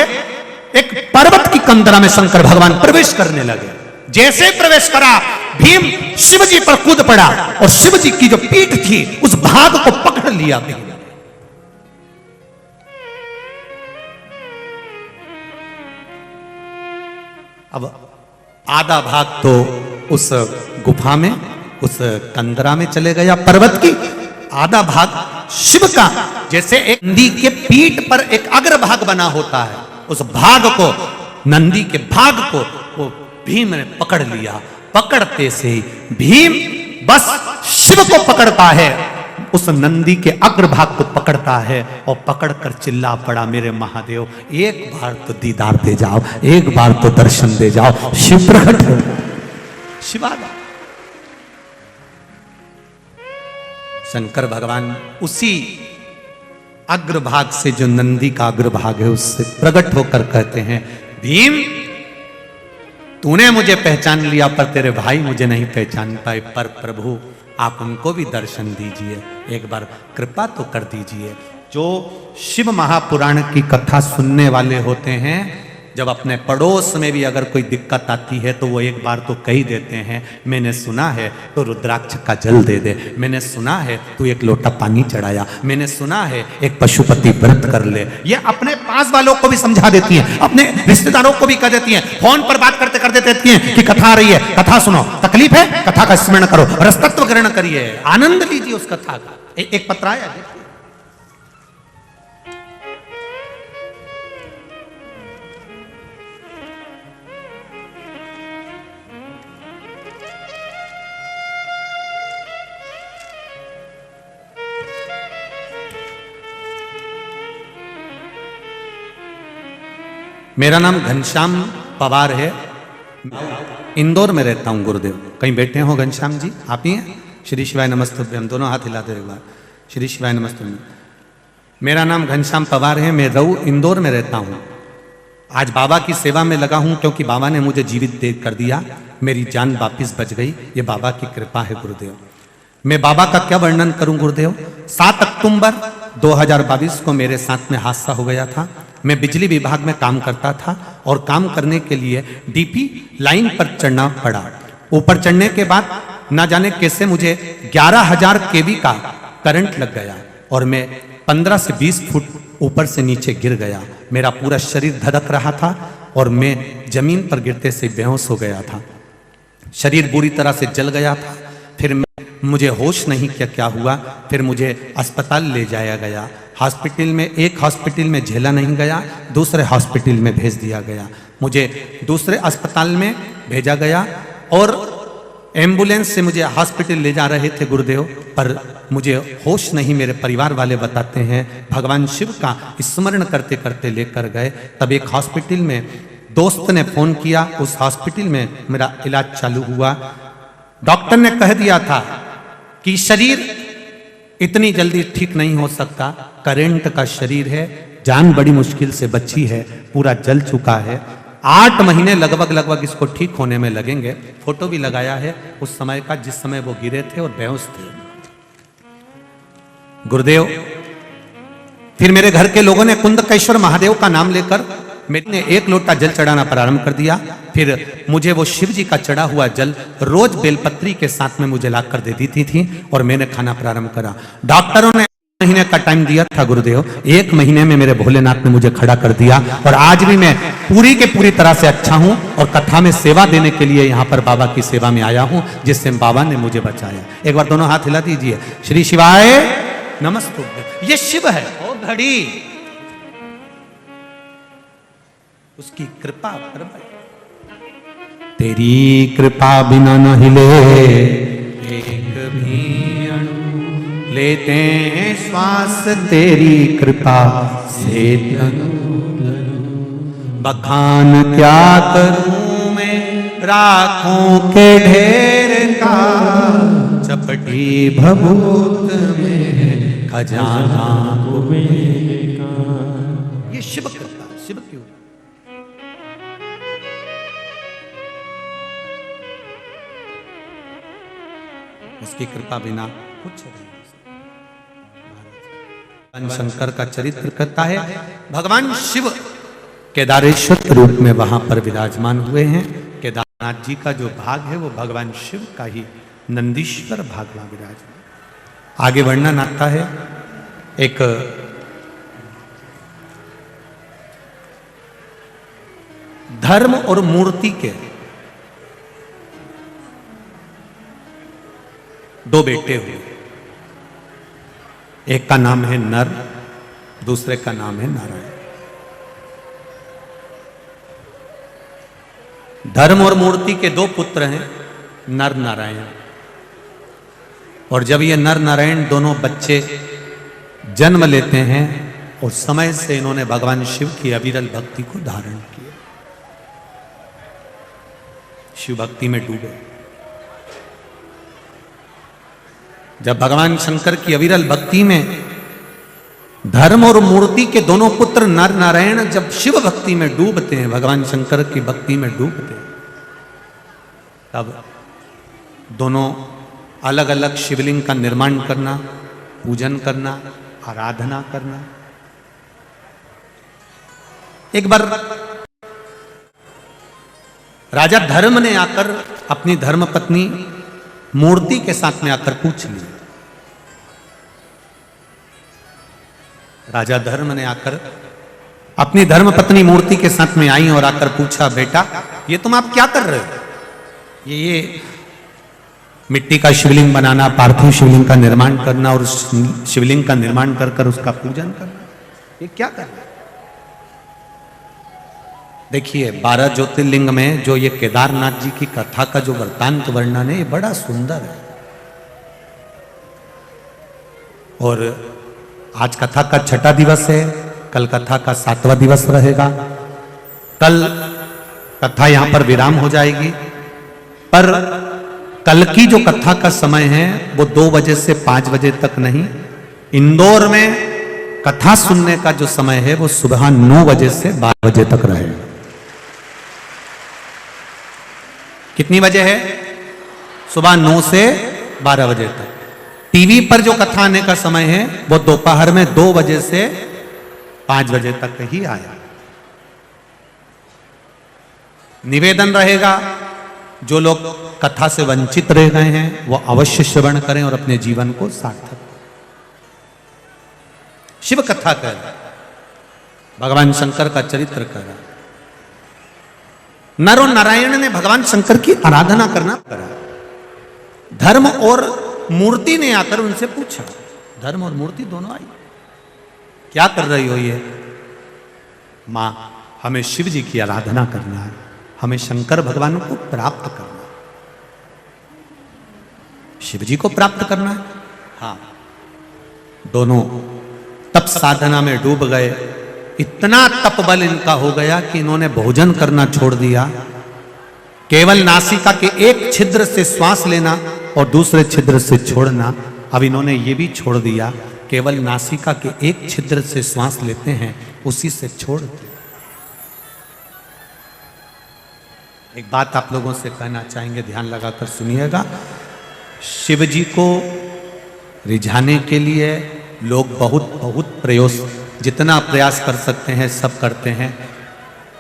एक पर्वत की कंदरा में शंकर भगवान प्रवेश करने लगे। जैसे ही प्रवेश करा, भीम शिव जी पर कूद पड़ा और शिव जी की जो पीठ थी उस भाग को पकड़ लिया भीम। अब आधा भाग तो उस गुफा में, उस कंदरा में चले गया पर्वत की, आधा भाग शिव का, जैसे एक नंदी के पीठ पर एक अग्रभाग बना होता है, उस भाग को, नंदी के भाग को वो भीम ने पकड़ लिया। पकड़ते से भीम बस शिव को पकड़ता है, उस नंदी के अग्रभाग को पकड़ता है और पकड़कर चिल्ला पड़ा, मेरे महादेव एक बार तो दीदार दे जाओ, एक बार तो दर्शन दे जाओ। शिव प्रकट हो, शिवाला शंकर भगवान उसी अग्रभाग से, जो नंदी का अग्रभाग है, उससे प्रकट होकर कहते हैं, भीम तूने मुझे पहचान लिया पर तेरे भाई मुझे नहीं पहचान पाए, पर प्रभु आप उनको भी दर्शन दीजिए, एक बार कृपा तो कर दीजिए। जो शिव महापुराण की कथा सुनने वाले होते हैं, जब अपने पड़ोस में भी अगर कोई दिक्कत आती है तो वो एक बार तो कही देते हैं, मैंने सुना है तो रुद्राक्ष का जल दे दे, मैंने सुना है तू एक लोटा पानी चढ़ाया, मैंने सुना है एक पशुपति व्रत कर ले। ये अपने पास वालों को भी समझा देती हैं, अपने रिश्तेदारों को भी कह देती हैं, फोन पर बात करते करते देती हैं कि कथा आ रही है, कथा सुनो, तकलीफ है कथा का स्मरण करो, रसतत्व ग्रहण करिए, आनंद लीजिए उस कथा का। एक पत्र आया, मेरा नाम घनश्याम पवार है, इंदौर में रहता हूँ गुरुदेव। कहीं बैठे हो घनश्याम जी? आप ही हैं? श्री शिवाय नमस्तुभ्यं, हम दोनों हाथ हिलाते एक बार, श्री शिवाय नमस्तुभ्यं। मेरा नाम घनश्याम पवार है, मैं रहू इंदौर में रहता हूँ। आज बाबा की सेवा में लगा हूँ क्योंकि बाबा ने मुझे जीवित दे कर दिया, मेरी जान वापिस बच गई, ये बाबा की कृपा है गुरुदेव। मैं बाबा का क्या वर्णन करूं गुरुदेव। 7 अक्टूबर 2022 को मेरे साथ में हादसा हो गया था। मैं बिजली विभाग में काम करता था और काम करने के लिए डीपी लाइन पर चढ़ना पड़ा। ऊपर चढ़ने के बाद ना जाने कैसे मुझे 11,000 केवी का करंट लग गया और मैं 15 से 20 फुट ऊपर से नीचे गिर गया। मेरा पूरा शरीर धड़क रहा था और मैं जमीन पर गिरते से बेहोश हो गया था। शरीर बुरी तरह से जल गया था। फिर मुझे होश नहीं क्या हुआ। फिर मुझे अस्पताल ले जाया गया। हॉस्पिटल में, एक हॉस्पिटल में झेला नहीं गया, दूसरे हॉस्पिटल में भेज दिया गया। मुझे दूसरे अस्पताल में भेजा गया और एम्बुलेंस से मुझे हॉस्पिटल ले जा रहे थे गुरुदेव, पर मुझे होश नहीं। मेरे परिवार वाले बताते हैं भगवान शिव का स्मरण करते करते लेकर गए। तब एक हॉस्पिटल में दोस्त ने फोन किया, उस हॉस्पिटल में मेरा इलाज चालू हुआ। डॉक्टर ने कह दिया था कि शरीर इतनी जल्दी ठीक नहीं हो सकता, करंट का शरीर है, जान बड़ी मुश्किल से बची है, पूरा जल चुका है, 8 महीने लगभग इसको ठीक होने में लगेंगे। फोटो भी लगाया है उस समय का जिस समय वो गिरे थे और बेहोश थे। गुरुदेव, फिर मेरे घर के लोगों ने कुंदकेश्वर महादेव का नाम लेकर मैंने 1 लोटा जल चढ़ाना प्रारंभ कर दिया। फिर मुझे वो शिव जी का चढ़ा हुआ जल रोज बेलपत्री के साथ में मुझे ला कर दे देती थी और मैंने खाना प्रारंभ करा। डॉक्टरों ने महीने का टाइम दिया था गुरुदेव, 1 महीने में मेरे भोलेनाथ ने मुझे खड़ा कर दिया और आज भी मैं पूरी के पूरी तरह से अच्छा हूं और कथा में सेवा देने के लिए यहां पर बाबा की सेवा में आया हूं, जिससे बाबा ने मुझे बचाया। एक बार दोनों हाथ हिला दीजिए। श्री शिवाय नमस्तुभ्यं। ये शिव है ओ घड़ी, उसकी कृपा पर तेरी कृपा बिना न हिले एक भी अणु, लेते हैं श्वास तेरी कृपा से तनु। बखान क्या करूं मैं राखों के ढेर का, चपटी भभूत में खजाना कुबेर का। ये शिव कृपा, शिव क्यों? इसकी कृपा बिना कुछ नहीं। भगवान शंकर का चरित्र करता है। भगवान शिव केदारेश्वर रूप में वहां पर विराजमान हुए हैं। केदारनाथ जी का जो भाग है वो भगवान शिव का ही नंदीश्वर भाग में विराजमान। आगे वर्णन आता है एक धर्म और मूर्ति के 2 बेटे हुए। एक का नाम है नर, दूसरे का नाम है नारायण। धर्म और मूर्ति के 2 पुत्र हैं, नर नारायण। और जब ये नर नारायण दोनों बच्चे जन्म लेते हैं उस समय से इन्होंने भगवान शिव की अविरल भक्ति को धारण किया, शिव भक्ति में डूबे। जब भगवान शंकर की अविरल भक्ति में धर्म और मूर्ति के दोनों पुत्र नर नारायण जब शिव भक्ति में डूबते हैं, भगवान शंकर की भक्ति में डूबते हैं, तब दोनों अलग अलग शिवलिंग का निर्माण करना, पूजन करना, आराधना करना। एक बार राजा धर्म ने आकर अपनी धर्म पत्नी मूर्ति के साथ में आकर पूछ लिया। राजा धर्म ने आकर अपनी धर्म पत्नी मूर्ति के साथ में आई और आकर पूछा, बेटा ये तुम आप क्या कर रहे हो? ये मिट्टी का शिवलिंग बनाना, पार्थिव शिवलिंग का निर्माण करना और शिवलिंग का निर्माण कर कर उसका पूजन करना, ये क्या कर रहे हो? देखिए 12 ज्योतिर्लिंग में जो ये केदारनाथ जी की कथा का जो वृत्तांत वर्णन है ये बड़ा सुंदर है। और आज कथा का 6ठा दिवस है, कल कथा का 7वां दिवस रहेगा। कल कथा यहां पर विराम हो जाएगी, पर कल की जो कथा का समय है वो 2 बजे से 5 बजे तक नहीं, इंदौर में कथा सुनने का जो समय है वो सुबह 9 बजे से 12 बजे तक रहेगा। कितनी बजे है? सुबह 9 से 12 बजे तक। टीवी पर जो कथा आने का समय है वो दोपहर में 2 बजे से 5 बजे तक ही आया। निवेदन रहेगा, जो लोग कथा से वंचित रह गए हैं वो अवश्य श्रवण करें और अपने जीवन को सार्थक। शिव कथा कर भगवान शंकर का चरित्र कर, नर और नारायण ने भगवान शंकर की आराधना करना करा। धर्म और मूर्ति ने आकर उनसे पूछा, धर्म और मूर्ति दोनों आई, क्या कर रही हो ये? मां, हमें शिव जी की आराधना करना है, हमें शंकर भगवान को प्राप्त करना है। शिव जी को प्राप्त करना है? हाँ। दोनों तप साधना में डूब गए। इतना तप बल इनका हो गया कि इन्होंने भोजन करना छोड़ दिया। केवल नासिका के एक छिद्र से श्वास लेना और दूसरे छिद्र से छोड़ना, अब इन्होंने ये भी छोड़ दिया। केवल नासिका के एक छिद्र से श्वास लेते हैं, उसी से छोड़ते। एक बात आप लोगों से कहना चाहेंगे, ध्यान लगाकर सुनिएगा। शिव जी को रिझाने के लिए लोग बहुत जितना प्रयास कर सकते हैं सब करते हैं,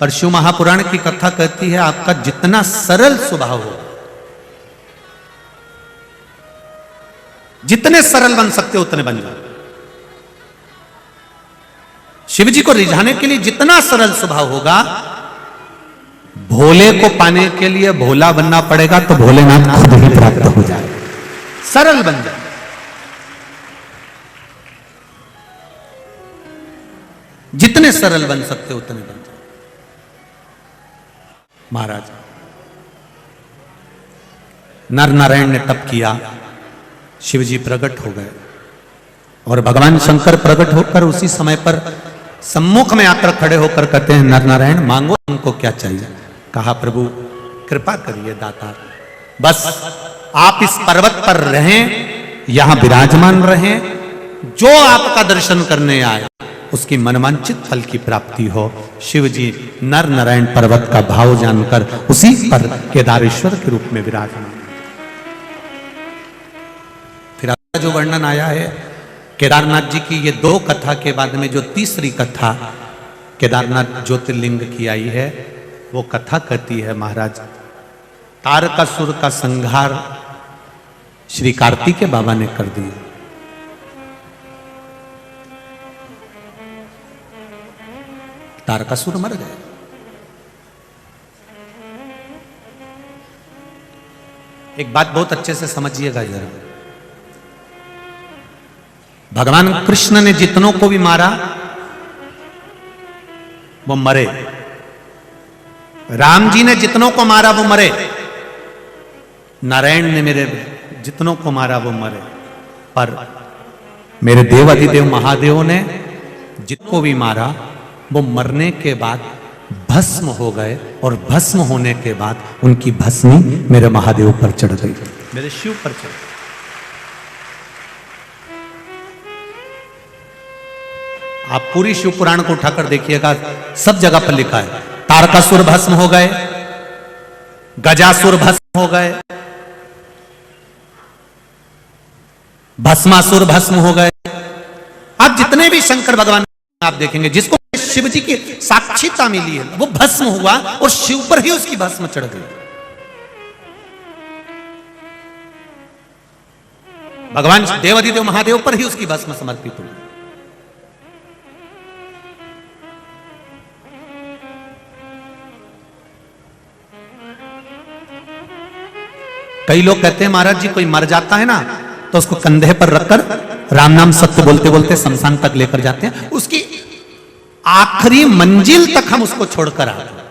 पर शिव महापुराण की कथा कहती है आपका जितना सरल स्वभाव हो, जितने सरल बन सकते हो उतने बन जाओ। शिव जी को रिझाने के लिए जितना सरल स्वभाव होगा, भोले को पाने के लिए भोला बनना पड़ेगा तो भोलेनाथ खुद ही प्राप्त हो जाए। सरल बन जाए। जितने सरल बन सकते उतने बन जाए। महाराज नर नारायण ने तप किया, शिव जी प्रकट हो गए और भगवान शंकर प्रकट होकर उसी समय पर सम्मुख में आकर खड़े होकर कहते हैं, नर नारायण मांगो, तुमको क्या चाहिए? कहा, प्रभु कृपा करिए दातार, बस आप इस पर्वत पर रहें, यहां विराजमान रहें, जो आपका दर्शन करने आए उसकी मनवांचित फल की प्राप्ति हो। शिव जी नर नारायण पर्वत का भाव जानकर उसी पर केदारेश्वर के रूप में विराजमान। फिर जो वर्णन आया है केदारनाथ जी की, ये 2 कथा के बाद में जो तीसरी कथा केदारनाथ ज्योतिर्लिंग की आई है, वो कथा कहती है महाराज, तारकासुर का संहार श्री कार्तिकेय बाबा ने कर दिया। तारकासुर मर गए। एक बात बहुत अच्छे से समझिएगा जरा, भगवान कृष्ण ने जितनों को भी मारा वो मरे, राम जी ने जितनों को मारा वो मरे, नारायण ने मेरे जितनों को मारा वो मरे, पर मेरे देव अधिदेव महादेव ने जितको भी मारा वो मरने के बाद भस्म हो गए, और भस्म होने के बाद उनकी भस्मी मेरे महादेव पर चढ़ गई, मेरे शिव पर चढ़ गई। आप पूरी शिव पुराण को उठाकर देखिएगा, सब जगह पर लिखा है तारकासुर भस्म हो गए, गजासुर भस्म हो गए, भस्मासुर भस्म हो गए। अब जितने भी शंकर भगवान आप देखेंगे, जिसको शिव जी की साक्षीता मिली है, वो भस्म हुआ और शिव पर ही उसकी भस्म चढ़ गई। भगवान देवाधिदेव महादेव पर ही उसकी भस्म समर्पित हुई। कई लोग कहते हैं महाराज जी कोई मर जाता है ना तो उसको कंधे पर रखकर राम नाम सत्य बोलते बोलते शमशान तक लेकर जाते हैं, उसकी आखिरी मंजिल तक हम उसको छोड़कर आते हैं।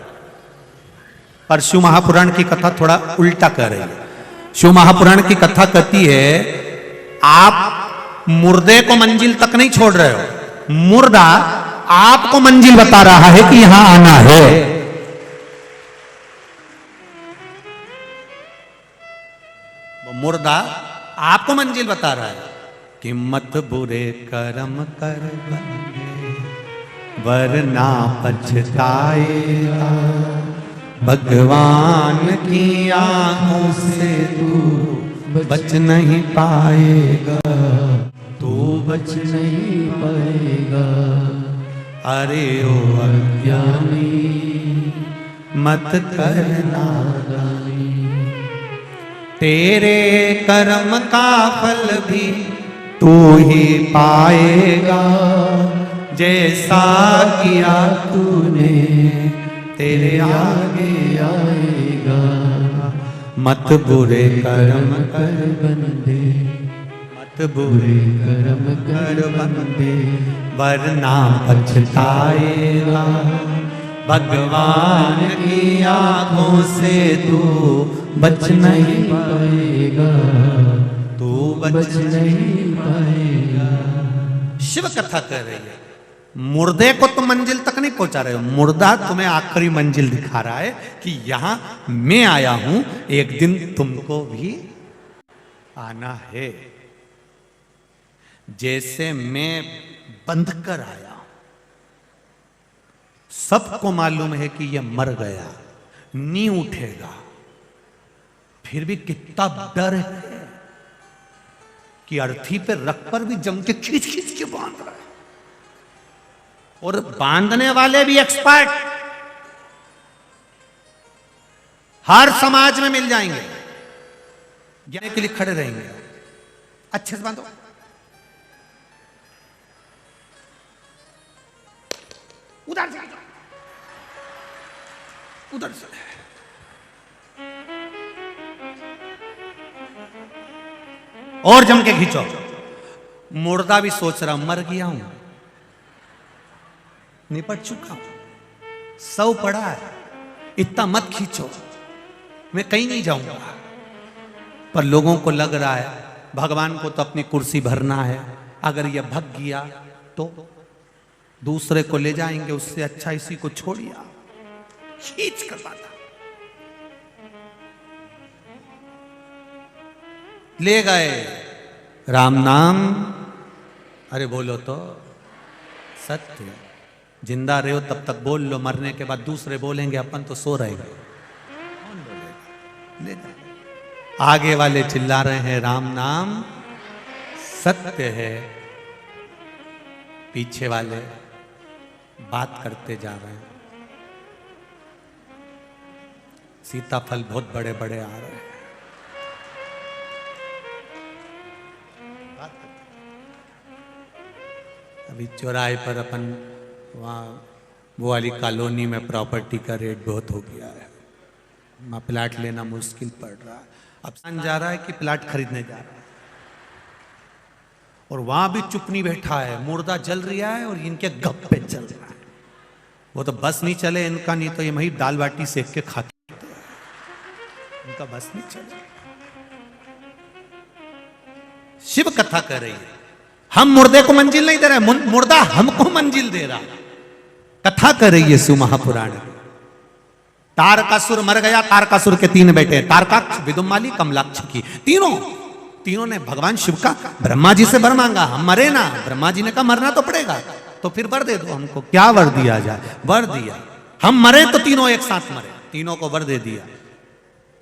पर शिव महापुराण की कथा थोड़ा उल्टा कह रही है। शिव महापुराण की कथा कहती है आप मुर्दे को मंजिल तक नहीं छोड़ रहे हो, मुर्दा आपको मंजिल बता रहा है कि यहां आना है। वो मुर्दा आपको मंजिल बता रहा है कि मत बुरे कर्म कर बंदे वरना पछताएगा, भगवान की आंखों से तू बच नहीं पाएगा, तू बच नहीं पाएगा। अरे ओ अज्ञानी मत करना तेरे कर्म का फल भी तू ही पाएगा जैसा किया तूने तेरे आगे आएगा मत बुरे कर्म कर बंदे मत बुरे कर्म कर बंदे वरना पछताएगा भगवान की आंखों से तू बच नहीं पाएगा तू बच नहीं पाएगा। शिव कथा कह रही है मुर्दे को तुम मंजिल तक नहीं पहुंचा रहे हो, मुर्दा तुम्हें आखिरी मंजिल दिखा रहा है कि यहां मैं आया हूं, एक दिन तुमको भी आना है। जैसे मैं बंध कर आया, सबको मालूम है कि यह मर गया, नहीं उठेगा, फिर भी कितना डर है कि अर्थी पे रख पर भी जम के खींच खींच के बांध रहा है, और बांधने वाले भी एक्सपर्ट हर समाज में मिल जाएंगे, ज्ञान के लिए खड़े रहेंगे। अच्छे से बांधो, उधर से उधर से और जम के खींचो। मुर्दा भी सोच रहा मर गया हूं, निपट चुका हूं, सौ पड़ा है, इतना मत खींचो, मैं कहीं नहीं जाऊंगा। पर लोगों को लग रहा है भगवान को तो अपनी कुर्सी भरना है, अगर यह भग गया तो दूसरे को ले जाएंगे, उससे अच्छा इसी को छोड़िया, खींच कर बांधा, ले गए। राम नाम, अरे बोलो तो सत्य, जिंदा रहे हो तब तक बोल लो, मरने के बाद दूसरे बोलेंगे, अपन तो सो रहे हैं, कौन बोलेगा? ले जाए। आगे वाले चिल्ला रहे हैं राम नाम सत्य है, पीछे वाले बात करते जा रहे हैं। सीताफल बहुत बड़े बड़े आ रहे हैं, अभी चौराहे पर अपन वहाँ वो वाली कॉलोनी में प्रॉपर्टी का रेट बहुत हो गया है, वहाँ प्लाट लेना मुश्किल पड़ रहा है। अब जा रहा है कि प्लाट खरीदने जा रहा है, और वहां भी चुप नहीं बैठा है, मुर्दा जल रहा है और इनके गप्पे चल रहा है। वो तो बस नहीं चले इनका, नहीं तो ये वही दाल बाटी सेक के खाते हैं, इनका बस नहीं चले। शिव कथा कर रही है, हम मुर्दे को मंजिल नहीं दे रहे, मुर्दा हमको मंजिल दे रहा। कथा कर रही है शिव महापुराण। तारकासुर मर गया, तारकासुर के 3 बेटे, तारकाक्ष, विदुमाली, कमलाक्ष की, तीनों ने भगवान शिव का ब्रह्मा जी से वर मांगा, हम मरे ना। ब्रह्मा जी ने कहा मरना तो पड़ेगा, तो फिर वर दे दो हमको। क्या वर दिया जाए? वर दिया, हम मरे तो तीनों एक साथ मरे, तीनों को वर दे दिया।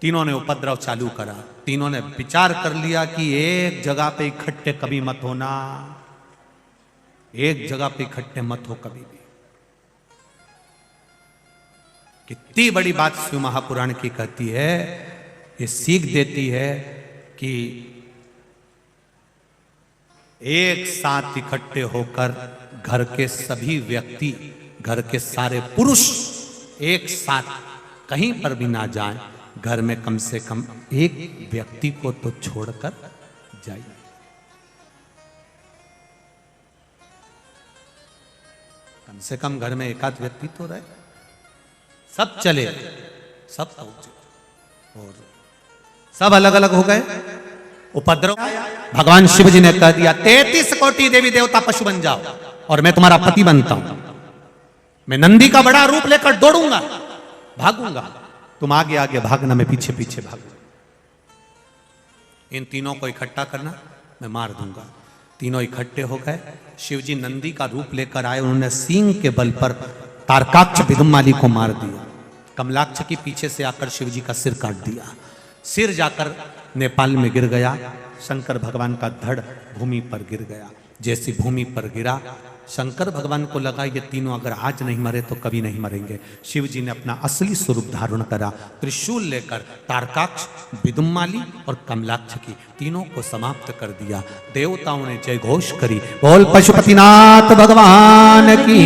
तीनों ने उपद्रव चालू करा, तीनों ने विचार कर लिया कि एक जगह पे इकट्ठे कभी मत होना, एक जगह पे इकट्ठे मत हो कभी भी। कितनी बड़ी बात शिव महापुराण की कहती है, ये सीख देती है कि एक साथ इकट्ठे होकर घर के सभी व्यक्ति, घर के सारे पुरुष एक साथ कहीं पर भी ना जाएं, घर में कम से कम एक व्यक्ति को तो छोड़कर जाइए। कम से कम घर में एक आध व्यक्ति तो रहे, सब चले, सब पहुंचे, और सब अलग अलग हो गए। उपद्रव, भगवान शिव जी ने कह दिया 33 कोटि देवी देवता पशु बन जाओ और मैं तुम्हारा पति बनता हूं। मैं नंदी का बड़ा रूप लेकर दौड़ूंगा, भागूंगा, तुम आगे आगे भागना, मैं पीछे पीछे भागूंगा। इन तीनों को इकट्ठा करना, मैं मार दूंगा। तीनों इकट्ठे हो गए, शिव जी नंदी का रूप लेकर आए, उन्होंने सींग के बल पर तारकाक्ष विदुमाली को मार दिया। कमलाक्ष की पीछे से आकर शिव जी का सिर काट दिया, सिर जाकर नेपाल में गिर गया। शंकर भगवान का धड़ भूमि पर गिर गया। जैसी भूमि पर गिरा, शंकर भगवान को लगा ये तीनों अगर आज नहीं मरे तो कभी नहीं मरेंगे। शिव जी ने अपना असली स्वरूप धारण करा, त्रिशूल लेकर तारकाक्ष, विदुम्माली और कमलाक्ष की तीनों को समाप्त कर दिया। देवताओं ने जय घोष करी, बोल पशुपतिनाथ भगवान की।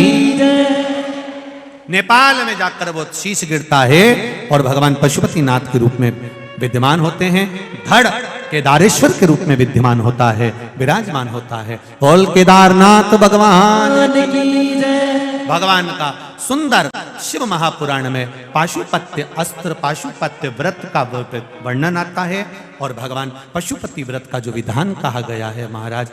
नेपाल में जाकर वो शीश गिरता है और भगवान पशुपतिनाथ के रूप में विद्यमान होते हैं। धड़ केदारेश्वर के रूप में विद्यमान होता है, विराजमान होता है। बोल केदारनाथ भगवान की जय। भगवान का सुंदर शिव महापुराण में पाशुपत्य अस्त्र, पाशुपत्य व्रत का वर्णन आता है और भगवान पशुपति व्रत का जो विधान कहा गया है महाराज,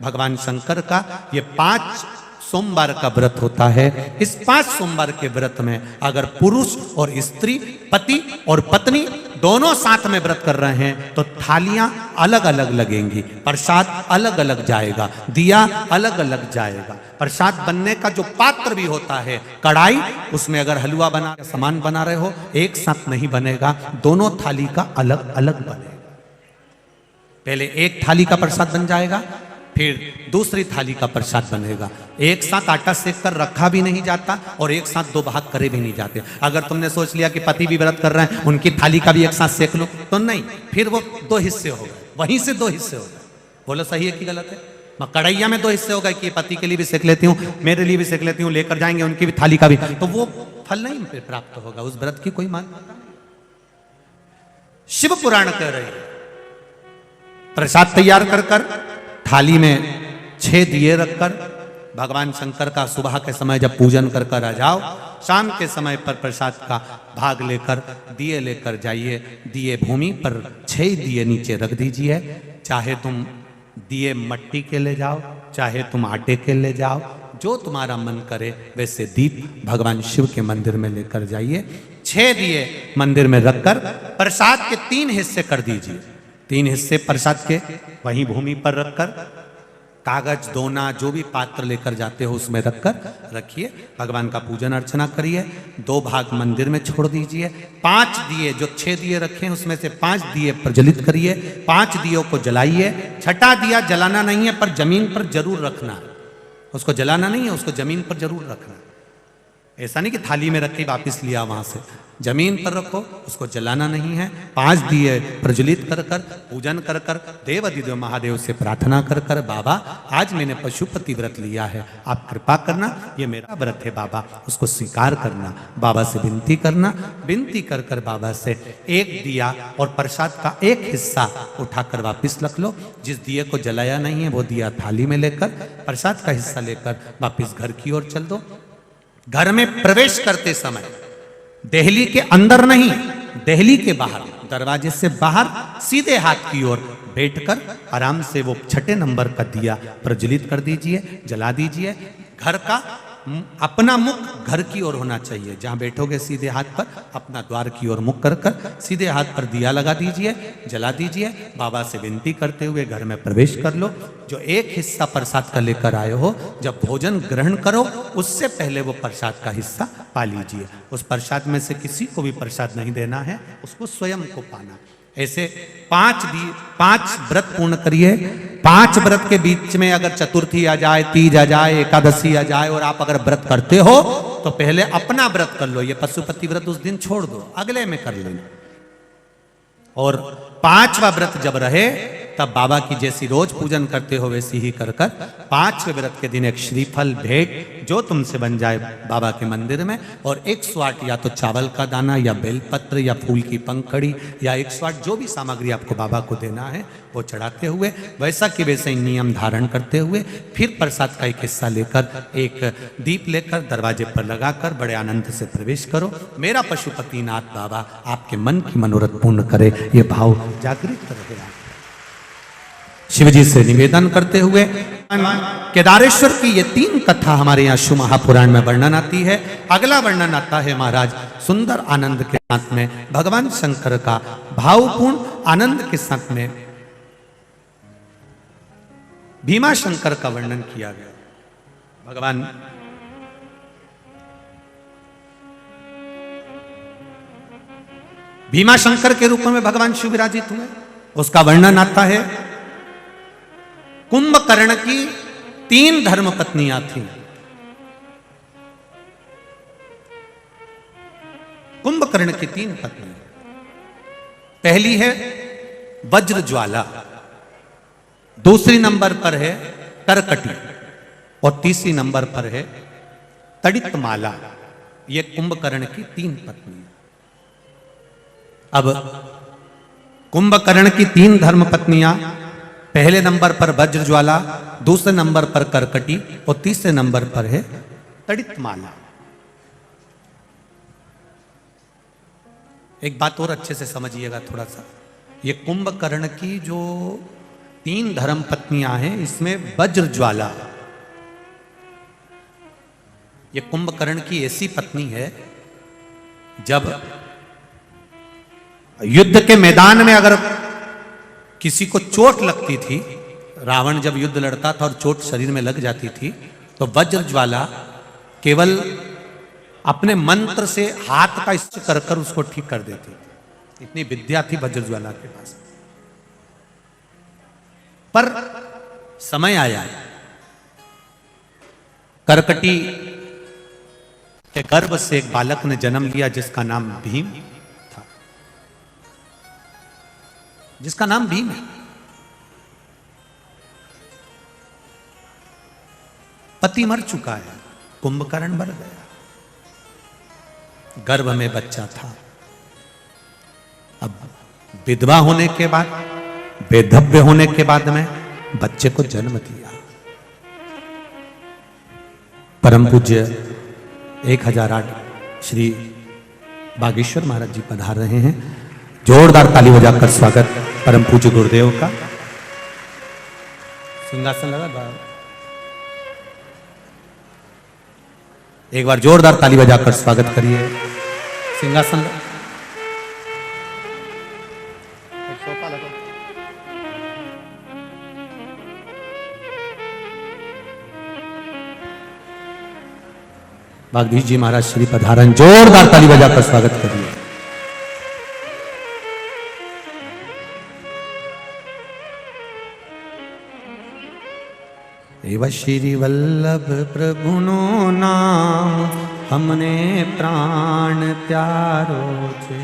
भगवान शंकर का ये 5 सोमवार का व्रत होता है। इस 5 सोमवार के व्रत में अगर पुरुष और स्त्री, पति और पत्नी दोनों साथ में व्रत कर रहे हैं तो थालियां अलग अलग लगेंगी, प्रसाद अलग अलग जाएगा, दिया अलग अलग जाएगा। प्रसाद बनने का जो पात्र भी होता है, कढ़ाई, उसमें अगर हलवा बना सामान बना रहे हो एक साथ नहीं बनेगा, दोनों थाली का अलग अलग बनेगा। पहले एक थाली का प्रसाद बन जाएगा, फिर दूसरी थाली का प्रसाद बनेगा। एक साथ आटा सेक कर रखा भी नहीं जाता और एक साथ 2 भाग करे भी नहीं जाते। अगर तुमने सोच लिया कि पति भी व्रत कर रहे हैं, उनकी थाली का भी एक साथ सेक लो, तो नहीं, फिर वो 2 हिस्से हो गए, वहीं से 2 हिस्से हो गए। बोलो सही है कि गलत है? कढ़ैया में 2 हिस्से हो गए कि पति के लिए भी सेक लेती हूँ, मेरे लिए भी सेक लेती हूँ, लेकर जाएंगे उनकी भी थाली का भी, तो वो फल नहीं फिर प्राप्त होगा, उस व्रत की कोई मान्यता नहीं। शिव पुराण कह रहे हैं प्रसाद तैयार कर कर थाली में 6 दिए रखकर भगवान शंकर का सुबह के समय जब पूजन कर कर आ जाओ, शाम के समय पर प्रसाद का भाग लेकर दिए लेकर जाइए। दिए भूमि पर 6 दिए नीचे रख दीजिए। चाहे तुम दिए मट्टी के ले जाओ, चाहे तुम आटे के ले जाओ, जो तुम्हारा मन करे वैसे दीप भगवान शिव के मंदिर में लेकर जाइए। 6 दिए मंदिर में रखकर प्रसाद के 3 हिस्से कर दीजिए। 3 हिस्से प्रसाद के वहीं भूमि पर रखकर कागज, दोना, जो भी पात्र लेकर जाते हो उसमें रखकर रखिए। भगवान का पूजन अर्चना करिए। 2 भाग मंदिर में छोड़ दीजिए। 5 दिए, जो 6 दिए रखे हैं उसमें से 5 दिए प्रज्वलित करिए। 5 दियों को जलाइए। छठा दिया जलाना नहीं है, पर जमीन पर जरूर रखना है। उसको जलाना नहीं है, उसको जमीन पर जरूर रखना है। ऐसा नहीं कि थाली में रख के वापिस लिया वहां से, जमीन पर रखो, उसको जलाना नहीं है। 5 दिए प्रज्वलित कर कर पूजन कर कर देवाधिदेव महादेव से प्रार्थना कर कर, बाबा आज मैंने पशुपति व्रत लिया है, आप कृपा करना, ये मेरा व्रत है बाबा, उसको स्वीकार करना। बाबा से विनती करना। विनती कर कर बाबा से 1 दिया और प्रसाद का 1 हिस्सा उठाकर वापिस रख लो। जिस दिए को जलाया नहीं है वो दिया थाली में लेकर प्रसाद का हिस्सा लेकर वापिस घर की ओर चल दो। घर में प्रवेश करते समय देहली के अंदर नहीं, देहली के बाहर, दरवाजे से बाहर सीधे हाथ की ओर बैठकर आराम से वो 6ठे नंबर का दिया प्रज्वलित कर दीजिए, जला दीजिए। घर का अपना मुख घर की ओर होना चाहिए। जहां बैठोगे सीधे हाथ पर अपना द्वार की ओर मुख कर कर सीधे हाथ पर दिया लगा दीजिए, जला दीजिए। बाबा से विनती करते हुए घर में प्रवेश कर लो। जो 1 हिस्सा प्रसाद का लेकर आए हो, जब भोजन ग्रहण करो उससे पहले वो प्रसाद का हिस्सा पा लीजिए। उस प्रसाद में से किसी को भी प्रसाद नहीं देना है, उसको स्वयं को पाना। ऐसे 5 व्रत पूर्ण करिए। 5 व्रत के बीच में अगर चतुर्थी आ जाए, तीज आ जाए, एकादशी आ जाए और आप अगर व्रत करते हो तो पहले अपना व्रत कर लो। ये पशुपति व्रत उस दिन छोड़ दो, अगले में कर लेना। और 5वां व्रत जब रहे तब बाबा की जैसी रोज पूजन करते हो वैसी ही कर कर 5वें व्रत के दिन एक श्रीफल भेंट जो तुमसे बन जाए बाबा के मंदिर में, और 108 या तो चावल का दाना या बेलपत्र या फूल की पंखड़ी या 108 जो भी सामग्री आपको बाबा को देना है वो चढ़ाते हुए वैसा कि वैसे ही नियम धारण करते हुए फिर प्रसाद का 1 हिस्सा लेकर एक दीप लेकर दरवाजे पर लगाकर बड़े आनंद से प्रवेश करो। मेरा पशुपतिनाथ बाबा आपके मन की मनोरथ पूर्ण करे, ये भाव जागृत रहे। शिवजी से निवेदन करते हुए केदारेश्वर की ये 3 कथा हमारे यहाँ शिव महापुराण में वर्णन आती है। अगला वर्णन आता है महाराज सुंदर आनंद के साथ में भगवान शंकर का भावपूर्ण आनंद के साथ में भीमा शंकर का वर्णन किया गया। भगवान भीमा शंकर के रूप में भगवान शिव विराजित हुए। उसका वर्णन आता है कुंभकर्ण की 3 धर्म पत्नियां थीं। कुंभकर्ण की 3 पत्नी। पहली है वज्र ज्वाला, दूसरी नंबर पर है करकटी और तीसरी नंबर पर है तड़ितमाला। ये कुंभकर्ण की 3 पत्नी। अब कुंभकर्ण की 3 धर्म पत्नियां, पहले नंबर पर वज्र ज्वाला, दूसरे नंबर पर करकटी और तीसरे नंबर पर है तड़ितमाला। एक बात और अच्छे से समझिएगा थोड़ा सा, ये कुंभकर्ण की जो 3 धर्म पत्नियां हैं, इसमें वज्र ज्वाला ये कुंभकर्ण की ऐसी पत्नी है, जब युद्ध के मैदान में अगर किसी को चोट लगती थी, रावण जब युद्ध लड़ता था और चोट शरीर में लग जाती थी, तो वज्र ज्वाला केवल अपने मंत्र से हाथ का इष्ट कर कर उसको ठीक कर देती थी। इतनी विद्या थी वज्र ज्वाला के पास। पर समय आया, करकटी के गर्भ से एक बालक ने जन्म लिया जिसका नाम भीम था, जिसका नाम भीम है। पति मर चुका है, कुंभकर्ण मर गया, गर्भ में बच्चा था। अब विधवा होने के बाद, बेधव्य होने के बाद में बच्चे को जन्म दिया। परम पूज्य 1008 श्री बागेश्वर महाराज जी पधार रहे हैं। जोरदार ताली बजाकर स्वागत परम पूज्य गुरुदेव का। सिंहासन लगा, एक बार जोरदार ताली बजाकर स्वागत करिए। सिंहासन लगा, सोफा लगा। बागधीश जी महाराज श्री पधारन, जोरदार ताली बजाकर स्वागत करिए। एव श्री वल्लभ प्रभुनो नाम हमने प्राण प्यारो छे।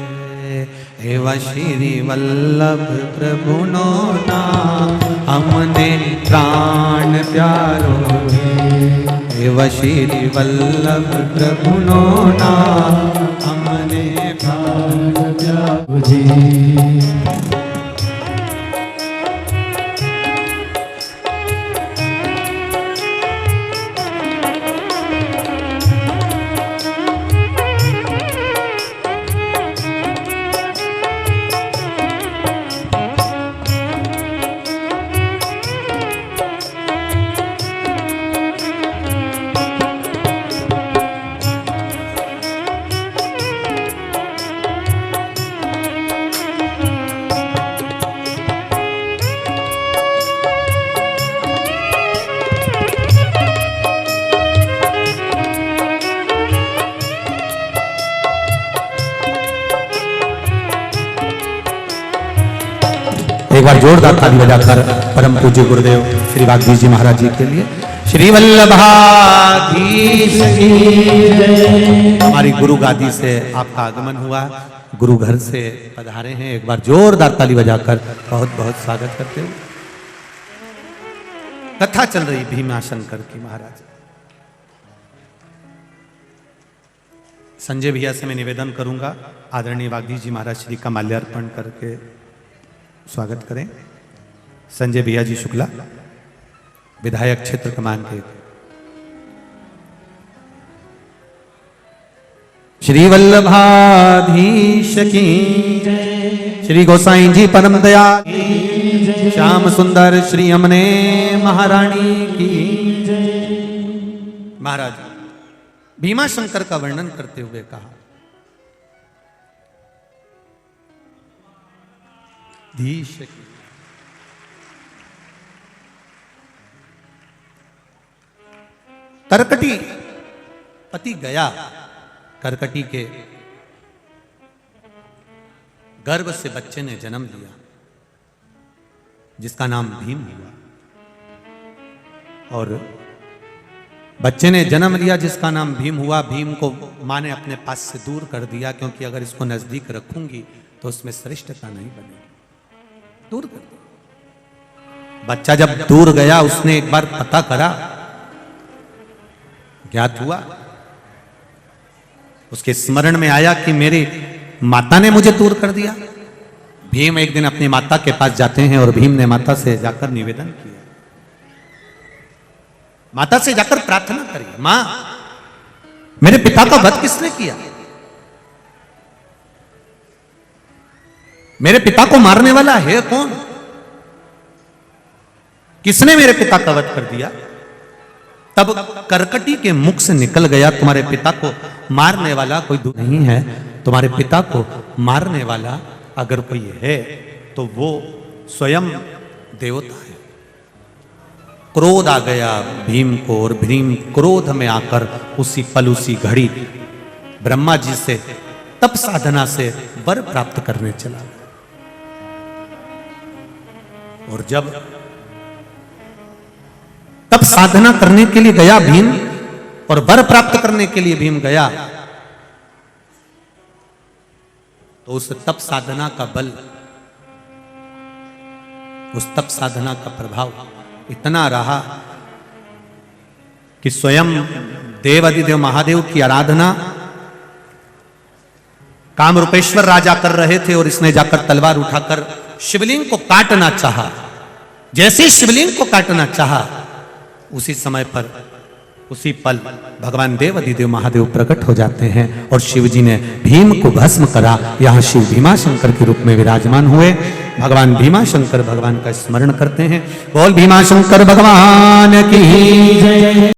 एव श्री वल्लभ प्रभुनो नाम हमने प्राण प्यारो छे। एव श्री वल्लभ प्रभुनो नाम हमने प्राण प्यारो छे। एक बार जोरदार ताली बजाकर परम पूज्य गुरुदेव श्री बागधीश जी महाराज जी के लिए। श्री वल्लभाधीश की जय। हमारी गुरु गादी से आपका आगमन हुआ, गुरु घर से पधारे हैं। एक बार जोरदार ताली बजाकर बहुत बहुत स्वागत करते हुए। कथा चल रही भीमाशंकर की महाराज। संजय भैया से मैं निवेदन करूंगा, आदरणीय बागधीश जी महाराज श्री का माल्यार्पण करके स्वागत करें। संजय भैया जी शुक्ला, विधायक क्षेत्र क्रमांक 1। श्री वल्लभाधीश की जय। श्री गोसाई जी परम दयाल, श्याम सुंदर श्री अमने महारानी की जय। महाराज भीमाशंकर का वर्णन करते हुए कहा, धीश की करकटी पति गया, करकटी के गर्भ से बच्चे ने जन्म लिया जिसका नाम भीम हुआ। और बच्चे ने जन्म लिया जिसका नाम भीम हुआ। भीम को माँ ने अपने पास से दूर कर दिया, क्योंकि अगर इसको नजदीक रखूंगी तो उसमें श्रेष्ठता नहीं बनेगी, दूर कर दिया। बच्चा जब दूर गया, उसने एक बार पता करा, ज्ञात हुआ, उसके स्मरण में आया कि मेरी माता ने मुझे दूर कर दिया। भीम एक दिन अपनी माता के पास जाते हैं और भीम ने माता से जाकर निवेदन किया, माता से जाकर प्रार्थना करिए, मां मेरे पिता का वध किसने किया? मेरे पिता को मारने वाला है कौन? किसने मेरे पिता का वध कर दिया? तब करकटी के मुख से निकल गया, तुम्हारे पिता को मारने वाला कोई नहीं है, तुम्हारे पिता को मारने वाला अगर कोई है तो वो स्वयं देवता है। क्रोध आ गया भीम को, और भीम क्रोध में आकर उसी पल उसी घड़ी ब्रह्मा जी से तप साधना से वर प्राप्त करने चला गया। और जब तप साधना करने के लिए गया भीम, और वर प्राप्त करने के लिए भीम गया, तो उस तप साधना का बल, उस तप साधना का प्रभाव इतना रहा कि स्वयं देवाधिदेव महादेव की आराधना कामरूपेश्वर राजा कर रहे थे, और इसने जाकर तलवार उठाकर शिवलिंग को काटना चाहा। जैसे ही शिवलिंग को काटना चाहा, उसी समय पर, उसी पल भगवान देवाधिदेव महादेव प्रकट हो जाते हैं, और शिव जी ने भीम को भस्म करा। यहां शिव भीमाशंकर के रूप में विराजमान हुए। भगवान भीमाशंकर भगवान का स्मरण करते हैं। बोल भीमाशंकर भगवान की जय।